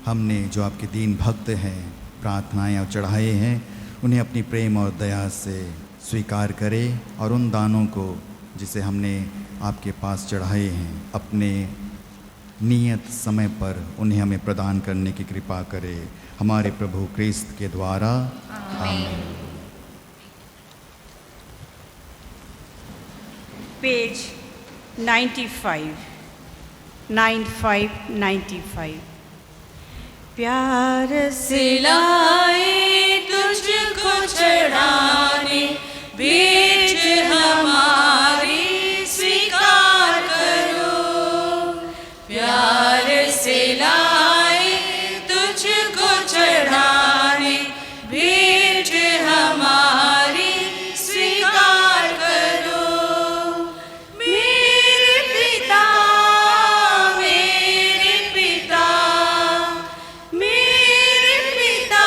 हमने जो आपके दीन भक्त हैं प्रार्थनाएं और चढ़ाए हैं, उन्हें अपनी प्रेम और दया से स्वीकार करें और उन दानों को जिसे हमने आपके पास चढ़ाए हैं अपने नियत समय पर उन्हें हमें प्रदान करने की कृपा करे। हमारे प्रभु क्रिस्त के द्वारा आमीन। पेज 95, 95। प्यार से लाए तुझको चढ़ाने, बीच हमारी स्वीकार करो। प्यार से लाए तुझको चढ़ाने, बीच हमारी स्वीकार करो। मेरे पिता, मेरे पिता, मेरे पिता,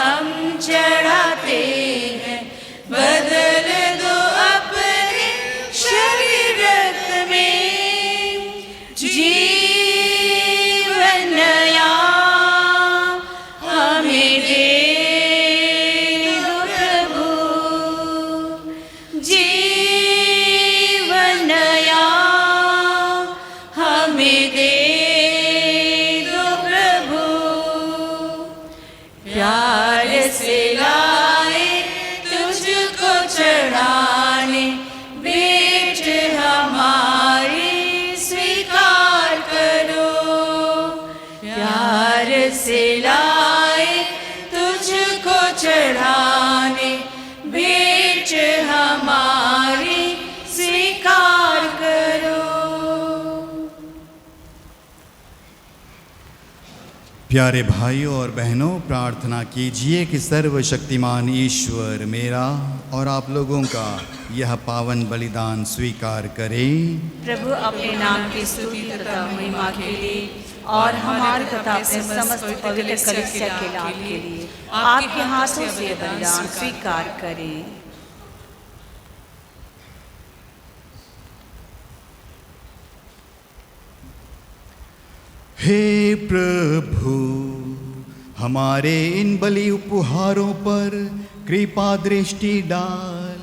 हम चढ़ाते हैं। बदल दो अपने शरीर रक्त में जीवन नया हमें दे दो प्रभु। जीवन नया हमें दे दो प्रभु। प्यार से लाए तुझको चढ़ाने, भेंट हमारी स्वीकार करो। प्यार से लाए तुझको चढ़ाने, भेंट हमारी स्वीकार करो। प्यारे भाइयों और बहनों, प्रार्थना कीजिए कि सर्वशक्तिमान ईश्वर मेरा और आप लोगों का यह पावन बलिदान स्वीकार करें। प्रभु अपने नाम की स्तुति तथा महिमा के लिए और हमारे तथा अपने समस्त पवित्र कलीसिया के लाभ के लिए आपके हाथों से बलिदान स्वीकार करें। हे प्रभु, हमारे इन बलि उपहारों पर कृपा दृष्टि डाल।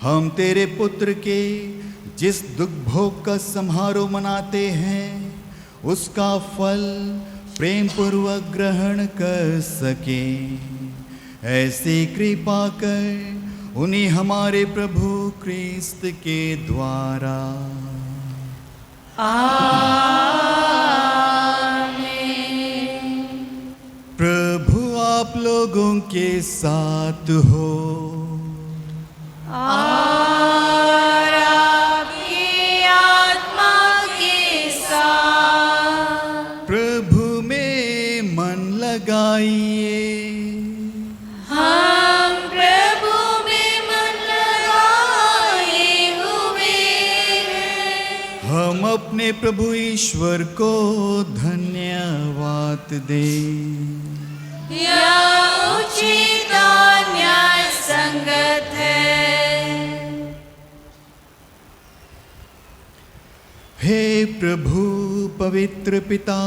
हम तेरे पुत्र के जिस दुख भोग का समारोह मनाते हैं, उसका फल प्रेम पूर्वक ग्रहण कर सकें। ऐसी कृपा कर उन्हीं हमारे प्रभु क्रिस्त के द्वारा। प्रभु आप लोगों के साथ हो और आपकी आत्मा के साथ। प्रभु में मन लगाइए। हम प्रभु में मन लगाए हुए हैं। हम अपने प्रभु ईश्वर को धन्यवाद दें। यह उचित और न्याय संगत है। हे प्रभु पवित्र पिता,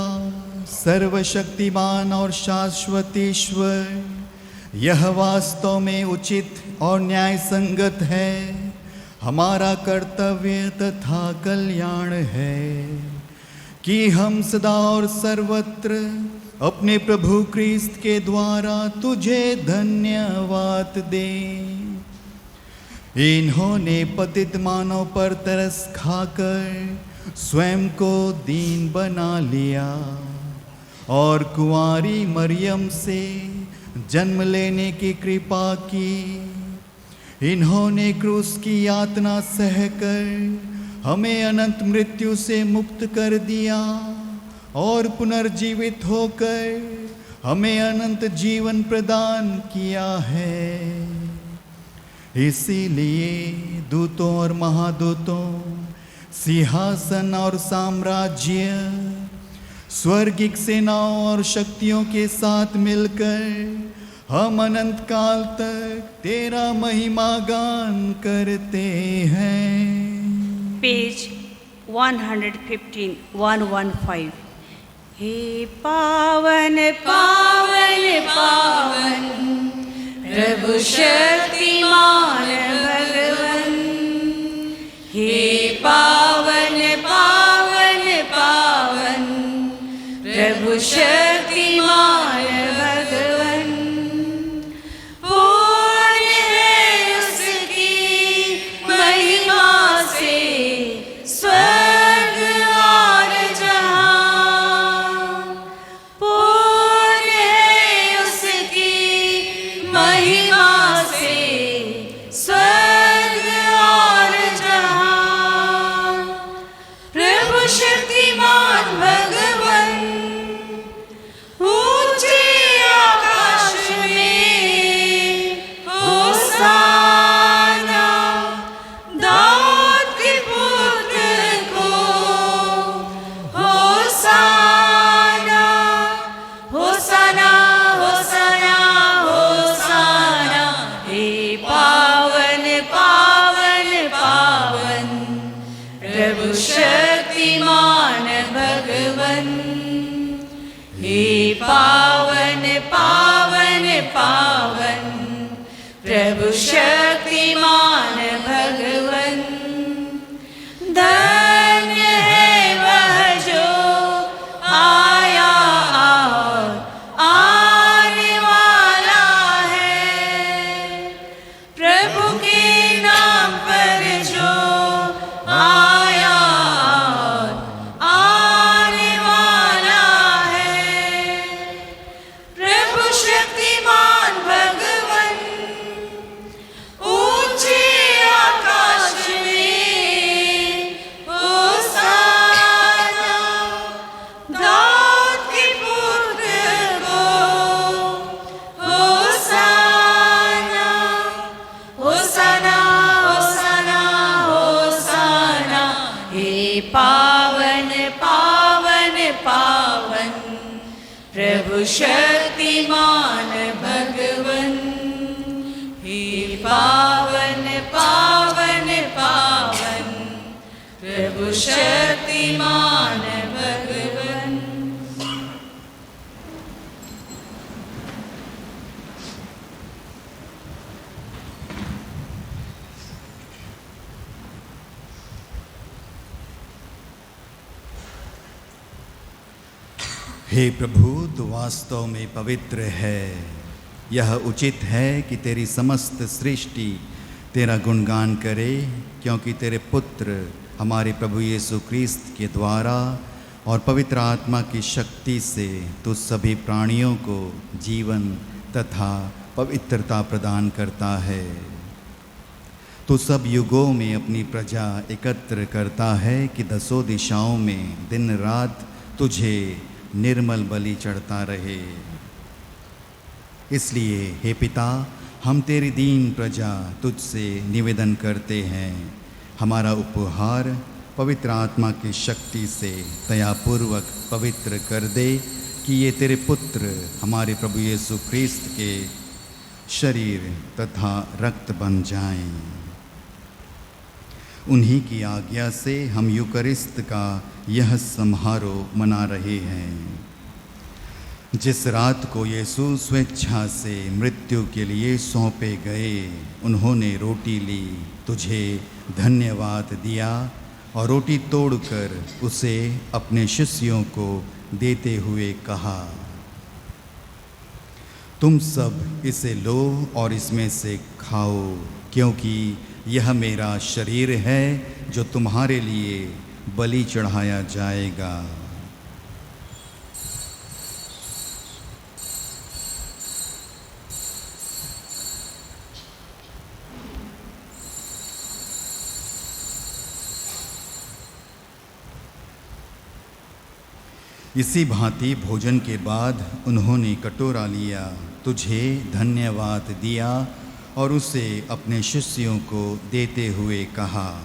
सर्वशक्तिमान और शाश्वत ईश्वर, यह वास्तव में उचित और न्याय संगत है, हमारा कर्तव्य तथा कल्याण है कि हम सदा और सर्वत्र अपने प्रभु क्रिस्त के द्वारा तुझे धन्यवाद दें। इन्होंने पतित मानव पर तरस खाकर स्वयं को दीन बना लिया और कुंवारी मरियम से जन्म लेने की कृपा की। इन्होंने क्रूस की यातना सहकर हमें अनंत मृत्यु से मुक्त कर दिया और पुनर्जीवित होकर हमें अनंत जीवन प्रदान किया है। इसीलिए दूतों और महादूतों, सिंहासन और साम्राज्य, स्वर्गिक सेनाओं और शक्तियों के साथ मिलकर हम अनंत काल तक तेरा महिमा गान करते हैं। पेज 115 115। हे पावन पावन पावन प्रभु शक्तिमान भगवन। हे पावन पावन पावन प्रभु शक्तिमान भगवन। पूर्ण है उसकी महिमा से स्वर्ग और जहां। पूर्ण है उसकी महिमा से शक्तिमान भगवन। धन्य है वह जो आया और आने वाला है, प्रभु के नाम पर जो आया और आने वाला है। प्रभु शक्तिमान भगवन, ऊंचे आकाश में होशाना, दाऊद के पुत्र को होशाना। होशाना होशाना होशाना, हे पावन पावन पावन प्रभु शक्तिमान भगवन। हे पावन पावन पावन प्रभु शक्तिमान भगवन। हे प्रभु, तू वास्तव में पवित्र है। यह उचित है कि तेरी समस्त सृष्टि तेरा गुणगान करे, क्योंकि तेरे पुत्र हमारे प्रभु यीशु क्रिस्त के द्वारा और पवित्र आत्मा की शक्ति से तू सभी प्राणियों को जीवन तथा पवित्रता प्रदान करता है। तू सब युगों में अपनी प्रजा एकत्र करता है कि दसों दिशाओं में दिन रात तुझे निर्मल बलि चढ़ता रहे। इसलिए हे पिता, हम तेरी दीन प्रजा तुझसे निवेदन करते हैं, हमारा उपहार पवित्र आत्मा की शक्ति से दयापूर्वक पवित्र कर दे, कि ये तेरे पुत्र हमारे प्रभु यीशु क्रिस्त के शरीर तथा रक्त बन जाएं। उन्हीं की आज्ञा से हम यूकरिस्त का यह समारोह मना रहे हैं। जिस रात को यीशु स्वेच्छा से मृत्यु के लिए सौंपे गए, उन्होंने रोटी ली, तुझे धन्यवाद दिया और रोटी तोड़कर उसे अपने शिष्यों को देते हुए कहा, तुम सब इसे लो और इसमें से खाओ, क्योंकि यह मेरा शरीर है जो तुम्हारे लिए बलि चढ़ाया जाएगा। इसी भांति भोजन के बाद उन्होंने कटोरा लिया, तुझे धन्यवाद दिया और उसे अपने शिष्यों को देते हुए कहा,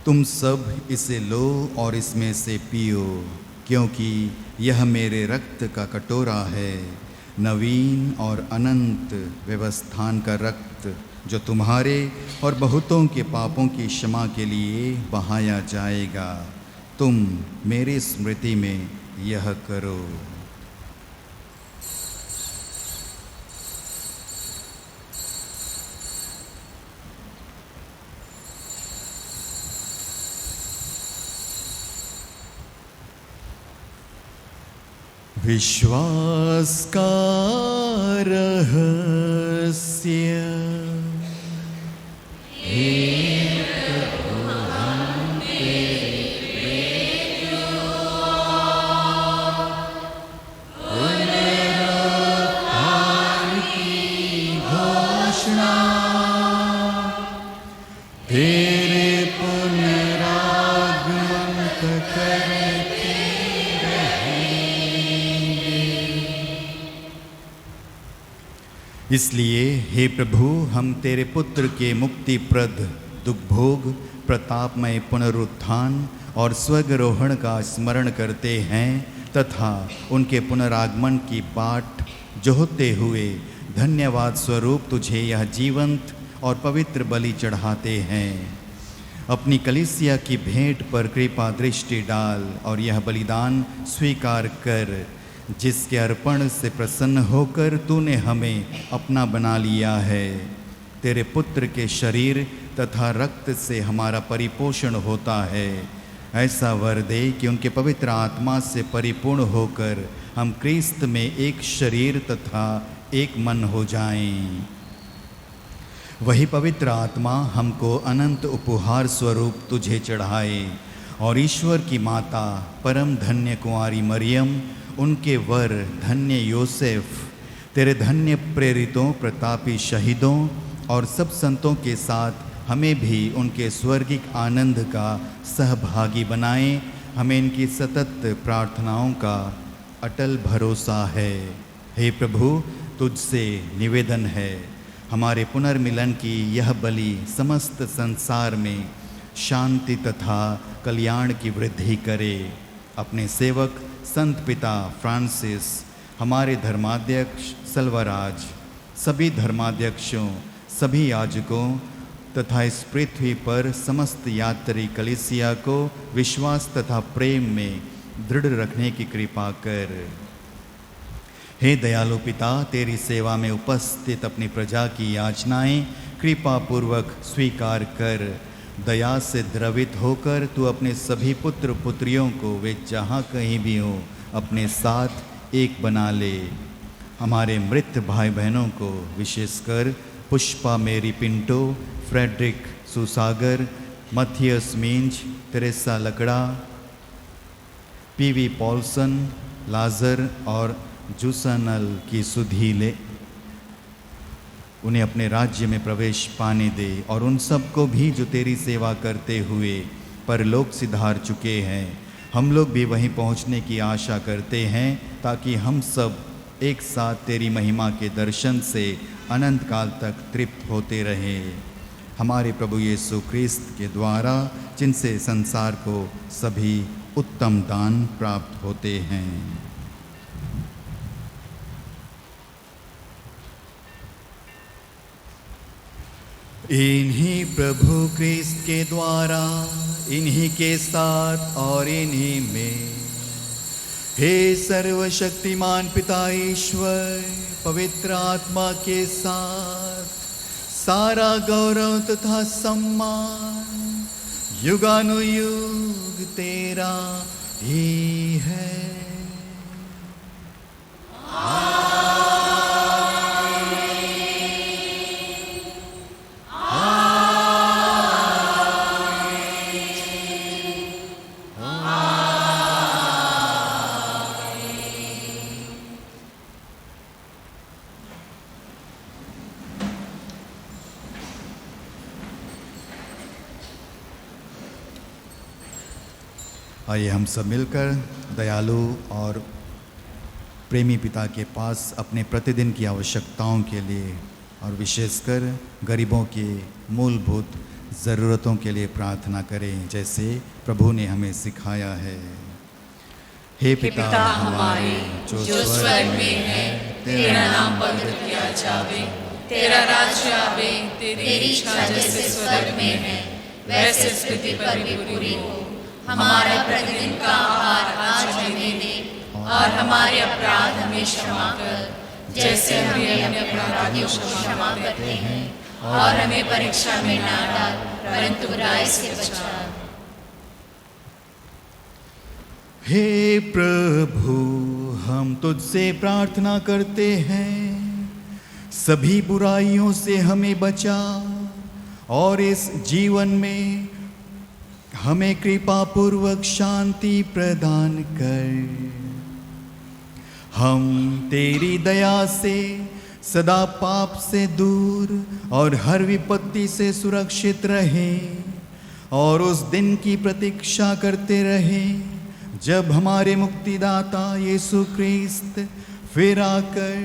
तुम सब इसे लो और इसमें से पियो, क्योंकि यह मेरे रक्त का कटोरा है, नवीन और अनंत व्यवस्थान का रक्त, जो तुम्हारे और बहुतों के पापों की क्षमा के लिए बहाया जाएगा। तुम मेरी स्मृति में यह करो। विश्वास का रहस्य। तेरे पुनरागमन तक करते रहेंगे। इसलिए हे प्रभु, हम तेरे पुत्र के मुक्तिप्रद दुखभोग, प्रतापमय पुनरुत्थान और स्वर्गारोहण का स्मरण करते हैं तथा उनके पुनरागमन की बाट जोहते हुए धन्यवाद स्वरूप तुझे यह जीवंत और पवित्र बलि चढ़ाते हैं। अपनी कलीसिया की भेंट पर कृपा दृष्टि डाल और यह बलिदान स्वीकार कर, जिसके अर्पण से प्रसन्न होकर तूने हमें अपना बना लिया है। तेरे पुत्र के शरीर तथा रक्त से हमारा परिपोषण होता है। ऐसा वर दे कि उनके पवित्र आत्मा से परिपूर्ण होकर हम क्रिस्त में एक शरीर तथा एक मन हो जाएं। वही पवित्र आत्मा हमको अनंत उपहार स्वरूप तुझे चढ़ाए और ईश्वर की माता परम धन्य कुंवारी मरियम, उनके वर धन्य योसेफ, तेरे धन्य प्रेरितों, प्रतापी शहीदों और सब संतों के साथ हमें भी उनके स्वर्गिक आनंद का सहभागी बनाएं। हमें इनकी सतत प्रार्थनाओं का अटल भरोसा है। हे प्रभु, तुझसे निवेदन है, हमारे पुनर्मिलन की यह बलि समस्त संसार में शांति तथा कल्याण की वृद्धि करे। अपने सेवक संत पिता फ्रांसिस, हमारे धर्माध्यक्ष सल्वराज, सभी धर्माध्यक्षों, सभी याजकों तथा इस पृथ्वी पर समस्त यात्री कलीसिया को विश्वास तथा प्रेम में दृढ़ रखने की कृपा कर। हे दयालु पिता, तेरी सेवा में उपस्थित अपनी प्रजा की याचनाएं कृपा पूर्वक स्वीकार कर। दया से द्रवित होकर तू अपने सभी पुत्र पुत्रियों को वे जहाँ कहीं भी हो अपने साथ एक बना ले। हमारे मृत भाई बहनों को विशेषकर पुष्पा मेरी पिंटो, फ्रेडरिक सुसागर, मथियस मींज, तेरेसा लकड़ा, पीवी पॉल्सन, लाजर और जूसनल की सुधि ले, उन्हें अपने राज्य में प्रवेश पाने दे। और उन सब को भी जो तेरी सेवा करते हुए परलोक सिधार चुके हैं, हम लोग भी वहीं पहुंचने की आशा करते हैं, ताकि हम सब एक साथ तेरी महिमा के दर्शन से अनंत काल तक तृप्त होते रहें। हमारे प्रभु यीशु क्रिस्त के द्वारा, जिनसे संसार को सभी उत्तम दान प्राप्त होते हैं। इन्हीं प्रभु क्रिस्त के द्वारा, इन्हीं के साथ और इन्हीं में, हे सर्वशक्तिमान पिता ईश्वर, पवित्र आत्मा के साथ सारा गौरव तथा सम्मान युगानुयुग तेरा ही है। आइए हम सब मिलकर दयालु और प्रेमी पिता के पास अपने प्रतिदिन की आवश्यकताओं के लिए और विशेषकर गरीबों के मूलभूत ज़रूरतों के लिए प्रार्थना करें, जैसे प्रभु ने हमें सिखाया है। हे पिता हमारे जो स्वर्ग में है, तेरा नाम पवित्र किया जावे, तेरा राज्य आवे, तेरी इच्छा जैसे स्वर्ग में है वैसे पृथ्वी पर भी पूरी हो। हमारा प्रतिदिन का आहार आज हमें दे, और हमारे अपराध हमें क्षमा कर, जैसे हम अपने अपराधियों को क्षमा करते हैं, और हमें परीक्षा में ना डाल, परंतु बुराई से बचा। हे प्रभु, हम तुझसे प्रार्थना करते हैं, सभी बुराइयों से हमें बचा और इस जीवन में हमें कृपा पूर्वक शांति प्रदान कर। हम तेरी दया से सदा पाप से दूर और हर विपत्ति से सुरक्षित रहें, और उस दिन की प्रतीक्षा करते रहें जब हमारे मुक्तिदाता यीशु क्रिस्त फिर आकर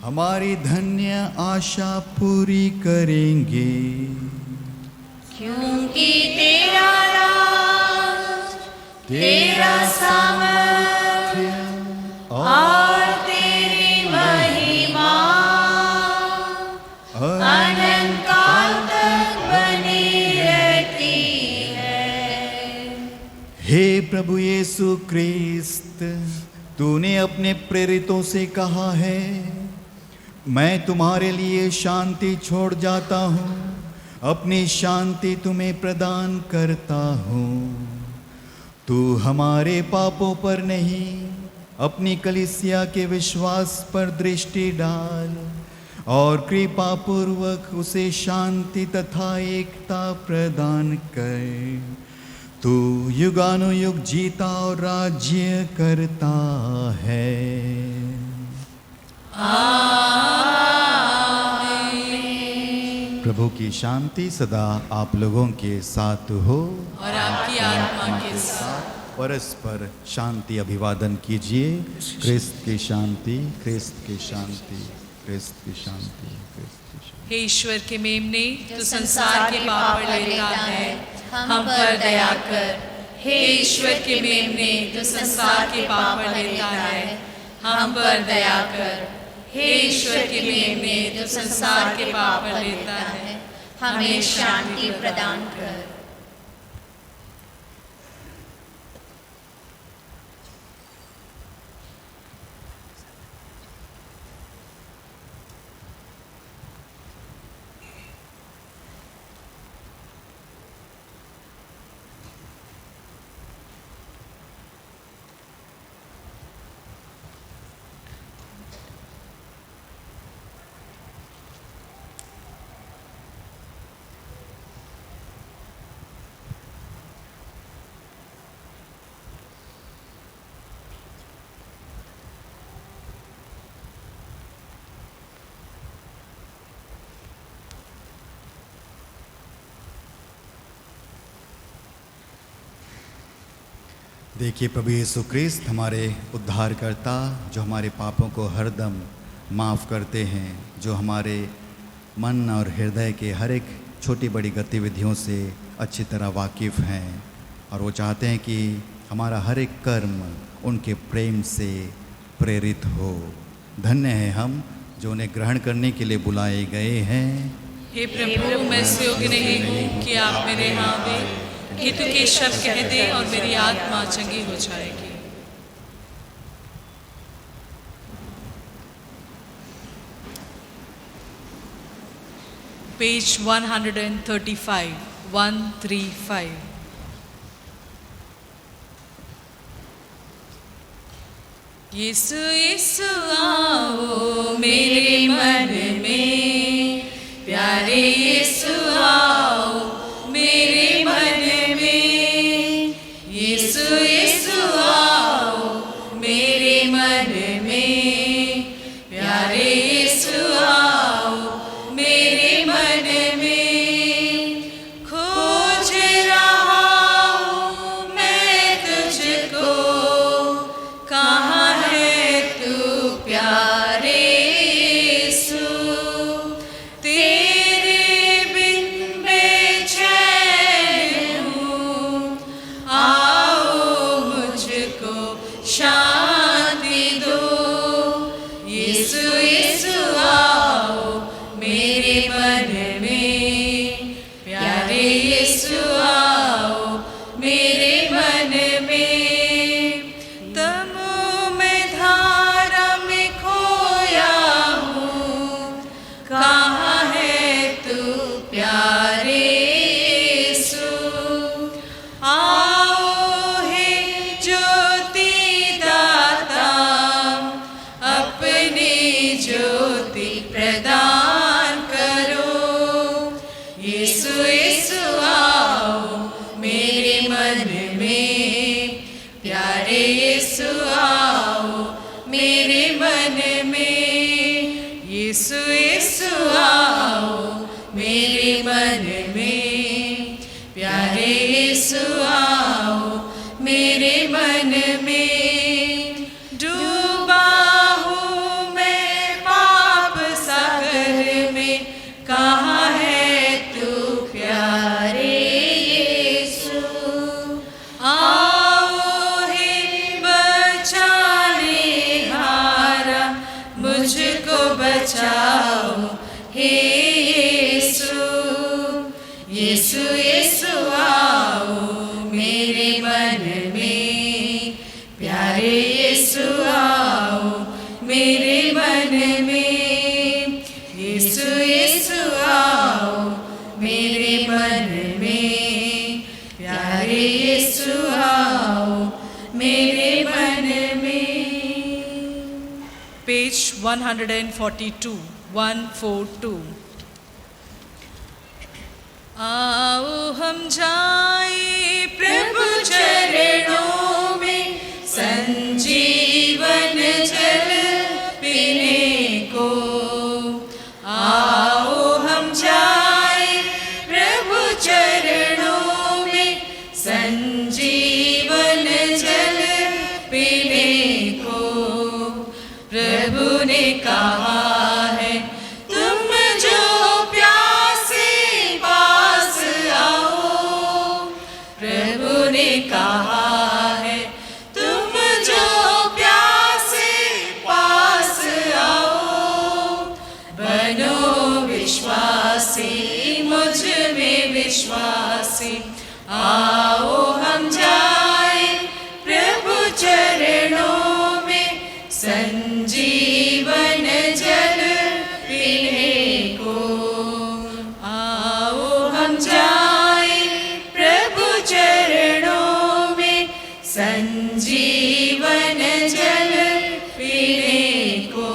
हमारी धन्य आशा पूरी करेंगे। क्योंकि तेरा राज, तेरा सामर्थ्य और तेरी महिमा अनंत काल तक बनी रहती है। हे प्रभु यीशु क्रिस्त, तूने अपने प्रेरितों से कहा है, मैं तुम्हारे लिए शांति छोड़ जाता हूँ, अपनी शांति तुम्हें प्रदान करता हूँ। तू हमारे पापों पर नहीं, अपनी कलीसिया के विश्वास पर दृष्टि डाल और कृपा पूर्वक उसे शांति तथा एकता प्रदान कर। तू युगानुयुग जीता और राज्य करता है। प्रभु की शांति सदा आप लोगों के साथ हो और आपकी आत्मा के साथ। परस्पर शांति अभिवादन कीजिए। क्रिस्त की शांति, क्रिस्त की शांति, क्रिस्त की शांति, क्रिस्त की शांति। हे ईश्वर के मेमने, तू संसार के पाप पर लेता है, हम पर दया कर। हे ईश्वर के मेमने, तू संसार के पाप पर लेता है, हम पर दया कर। हे ईश्वर के मेमने, तू संसार के पाप पर लेता है, हमें शांति प्रदान कर। देखिए प्रभु यीशु क्रिस्त हमारे उद्धारकर्ता, जो हमारे पापों को हरदम माफ़ करते हैं, जो हमारे मन और हृदय के हर एक छोटी बड़ी गतिविधियों से अच्छी तरह वाकिफ़ हैं, और वो चाहते हैं कि हमारा हर एक कर्म उनके प्रेम से प्रेरित हो। धन्य है हम जो उन्हें ग्रहण करने के लिए बुलाए गए हैं। हे प्रभु, मैं इस योग्य नहीं हूँ कि आप मेरे यहाँ आवे, किंतु के शब्द कह दे और मेरी आत्मा चंगी हो जाएगी। पेज 135, 135। यीशु यीशु आओ मेरे मन में, प्यारे यीशु आओ मेरे मन में। यीशु यीशु आओ मेरे मन में, प्यारे यीशु आओ मेरे मन में। खोज रहा हूँ मैं तुझको, कहाँ है तू प्यारे यीशु। तेरे बिन बेचैन हूँ, आओ मुझको शांति दो। यीशु यीशु आओ मेरे मन में, प्यारे यीशु आओ मेरे मन में। तमो में धारा में खोया हूँ, कहाँ है तू प्यारे यीशु। आओ हे ज्योति दाता, अपनी ज्योति प्रदान करो। यीशु यीशु आओ मेरे मन में, प्यारे यीशु आओ मेरे मन में। यीशु यीशु आओ मेरे मन में, प्यारे यीशु आओ मेरे मन में। डूबा हूँ मैं पाप सागर में, कहाँ है तू प्यारे यीशु। आओ हे बचाने हारा, मुझको बचाओ हे यीशु। यीशु यीशु आओ मेरे मन में, प्यारे यीशु आओ मेरे मन में। 142 142। आओ हम जाए प्रभु चरणों में, संजीवन जल पीने को। आओ हम जाए प्रभु चरणों में, संजीवन जल पीने को। प्रभु ने कहा है, तुम जो प्यासे पास आओ। प्रभु ने कहा है, तुम जो प्यासे पास आओ। बनो विश्वासी, मुझ में विश्वासी। आओ हम जाए प्रभु चरणों में, संजीवन जल पीने को। आओ हम जाए प्रभु चरणों में, संजीवन जल पीने को।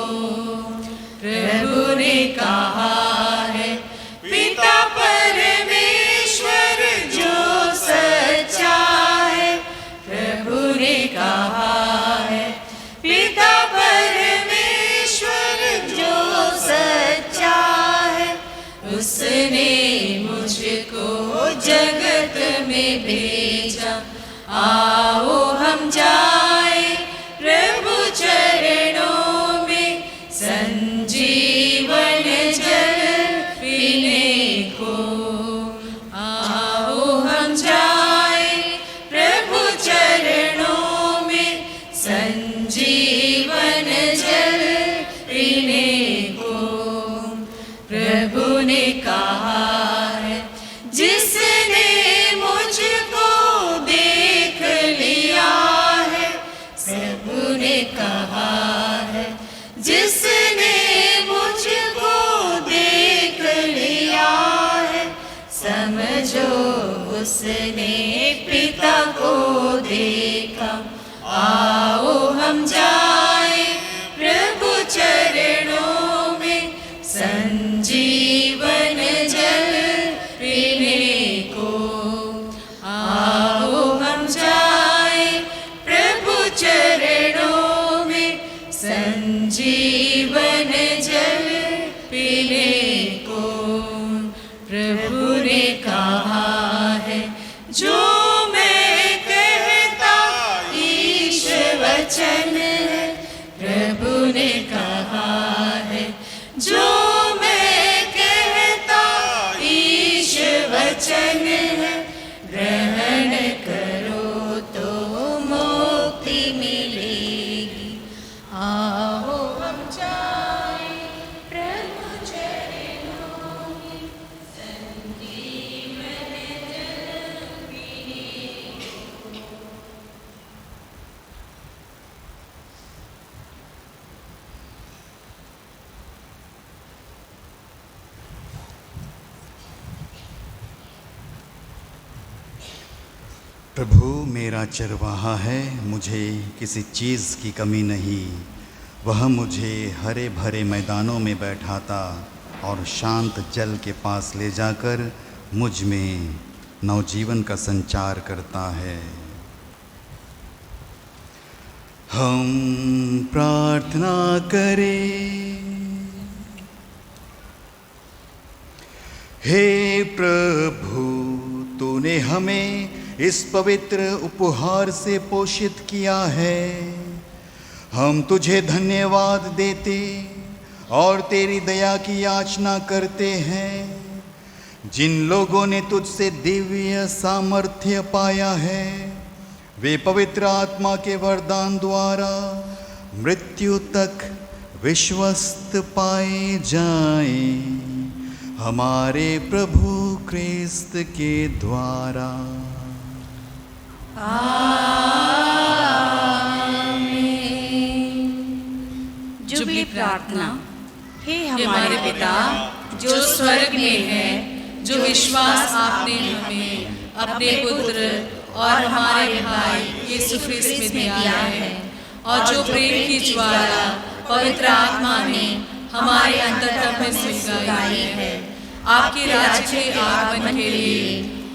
प्रभु ने कहा है, पिता परमेश्वर जो सच्चा है। प्रभु ने कहा है, पिता परमेश्वर जो सच्चा है। उसने मुझको जगत में भेजा। आओ हम जाए प्रभु चरणों में, संजीवन जल पीने को। आओ हम जाए प्रभु चरणों में, संजीवन जल पीने को। प्रभु ने कहा है, जिसने मुझको देख लिया है। प्रभु ने कहा है, जिसने मुझको देख लिया है। समझो उसने पिता को देखा। आओ हम जाए प्रभु चरणों में, संजीवन जल पीने को। आओ हम जाए प्रभु चरणों में, संजीवन जल पीने को। प्रभु ने कहा है, जो मैं कहता ईश वचन है। प्रभु ने कहा है, जो मैं कहता ईश वचन है। ग्रहण करो तो मुक्ति मिलेगी। आओ हम जाए प्रभु चरणों में, संजीवन जल पीने को। प्रभु मेरा चरवाहा है, मुझे किसी चीज़ की कमी नहीं। वह मुझे हरे भरे मैदानों में बैठाता और शांत जल के पास ले जाकर मुझ में नवजीवन का संचार करता है। हम प्रार्थना करें। हे प्रभु, तूने हमें इस पवित्र उपहार से पोषित किया है। हम तुझे धन्यवाद देते और तेरी दया की याचना करते हैं। जिन लोगों ने तुझसे दिव्य सामर्थ्य पाया है, वे पवित्र आत्मा के वरदान द्वारा मृत्यु तक विश्वस्त पाए जाएं, हमारे प्रभु क्रिस्त के द्वारा। जुबली प्रार्थना। हे हमारे पिता जो स्वर्ग में है, जो विश्वास आपने हमें अपने पुत्र और हमारे भाई यीशु ख्रिस्त में दिया है, और जो प्रेम की ज्वाला पवित्र आत्मा ने हमारे अंतरतम में सुलगाई है। आपके राज्य के आगमन के लिए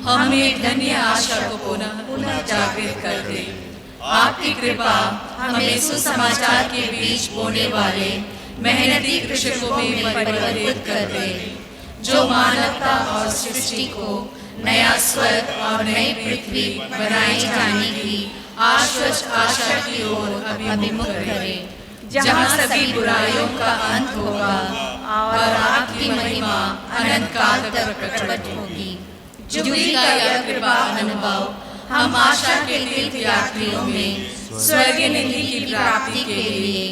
हमें धन्य आशा को पुनः जागृत कर दे। आपकी कृपा हमें सुसमाचार के बीच बोने वाले मेहनती कृषकों में परिवर्तित कर दे, जो मानवता और सृष्टि को नया स्वर्ग और नई पृथ्वी बनाए जाने की आश्वस्त आशा की ओर अभिमुख करे, जहाँ सभी बुराइयों का अंत होगा और आपकी महिमा अनंत काल तक प्रकट होगी। जुबली का यह कृपा अनुभव हम आशा के तीर्थ यात्रियों में स्वर्गीय निधि की प्राप्ति के लिए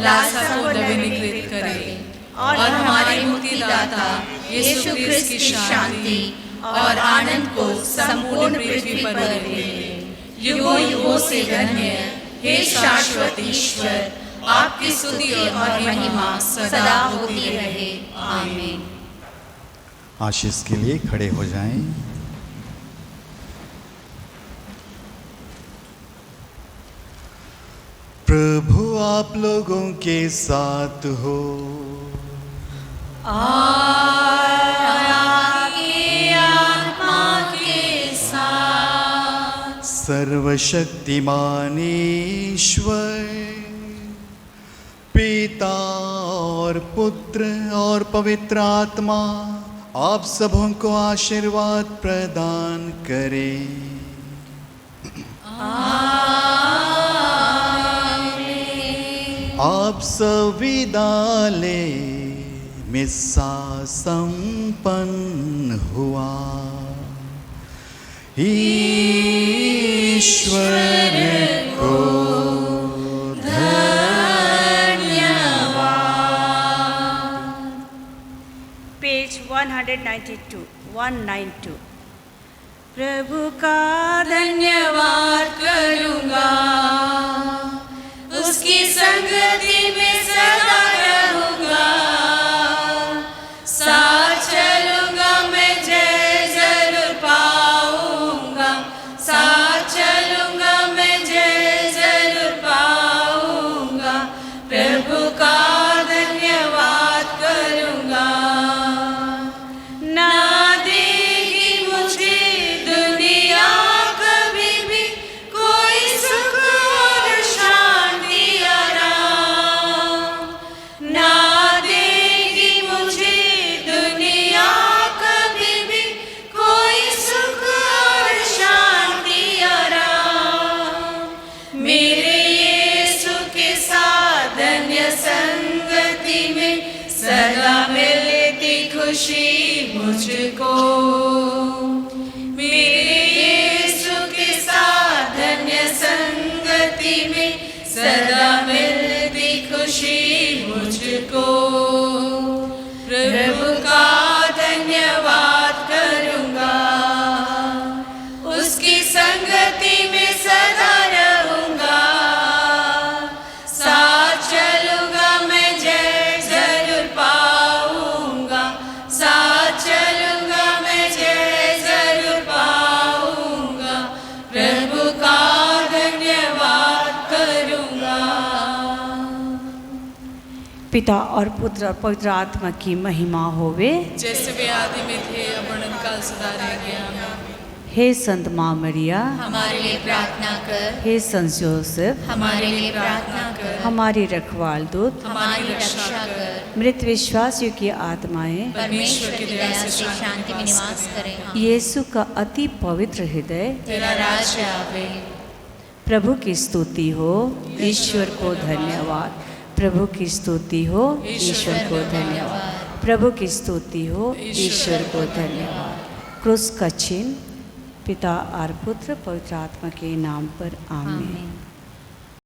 लालसा को नवीनीकृत करे और हमारे मुक्तिदाता यीशु क्रिस्त की शांति और आनंद को संपूर्ण पृथ्वी पर दे। युगों युगों से धन्य हे शाश्वत ईश्वर, आपकी स्तुति और महिमा सदा होती रहे। आमीन। आशीष के लिए खड़े हो जाएं। प्रभु आप लोगों के साथ हो। आपकी आत्मा के साथ। सर्वशक्तिमान ईश्वर पिता और पुत्र और पवित्र आत्मा आप सबों को आशीर्वाद प्रदान करे। आप सब विदा ले। मिस्सा संपन्न हुआ। ईश्वर को पेज 192 192। प्रभु का धन्यवाद करूंगा, उसकी संगति में सदा रहूंगा। साथ चलूंगा मैं, जय जरूर पाऊंगा। साथ चलूंगा मैं, जय जरूर पाऊंगा। प्रभु का धन्यवाद करूंगा। ना देगी मुझे दुनिया कभी भी कोई सुख और शांति आराम। ना देगी मुझे दुनिया कभी भी कोई सुख और शांति आराम। मेरे यीशु के साथ धन्य संगति में सदा मिलती खुशी मुझको। मेरे यीशु के साथ धन्य संगति में सदा मिलती खुशी मुझको। प्रभु का धन्यवाद करूंगा, उसकी संगति में सदा रहूंगा। साथ चलूंगा मैं, जय जरूर पाऊंगा। साथ चलूंगा मैं, जय जरूर पाऊंगा। प्रभु का धन्यवाद करूंगा। पिता और पुत्र और पवित्र आत्मा की महिमा होवे, जैसे वे आदि में थे, अब अनंत काल सदा रहेंगे। आमीन। हे संत माँ मरिया, हमारे लिए प्रार्थना कर। हे संत जोसेफ, हमारे लिए प्रार्थना कर। हमारी रखवाल दूत, हमारी रक्षा कर। मृत विश्वासियों की आत्माएं परमेश्वर की दया से शांति में निवास करें। यीशु का अति पवित्र हृदय तेरा राज्य आवे। प्रभु की स्तुति हो, ईश्वर को धन्यवाद। प्रभु की स्तुति हो, ईश्वर को धन्यवाद। प्रभु की स्तुति हो, ईश्वर को धन्यवाद। क्रूस का चिन्ह पिता और पुत्र पवित्र आत्मा के नाम पर आमीन।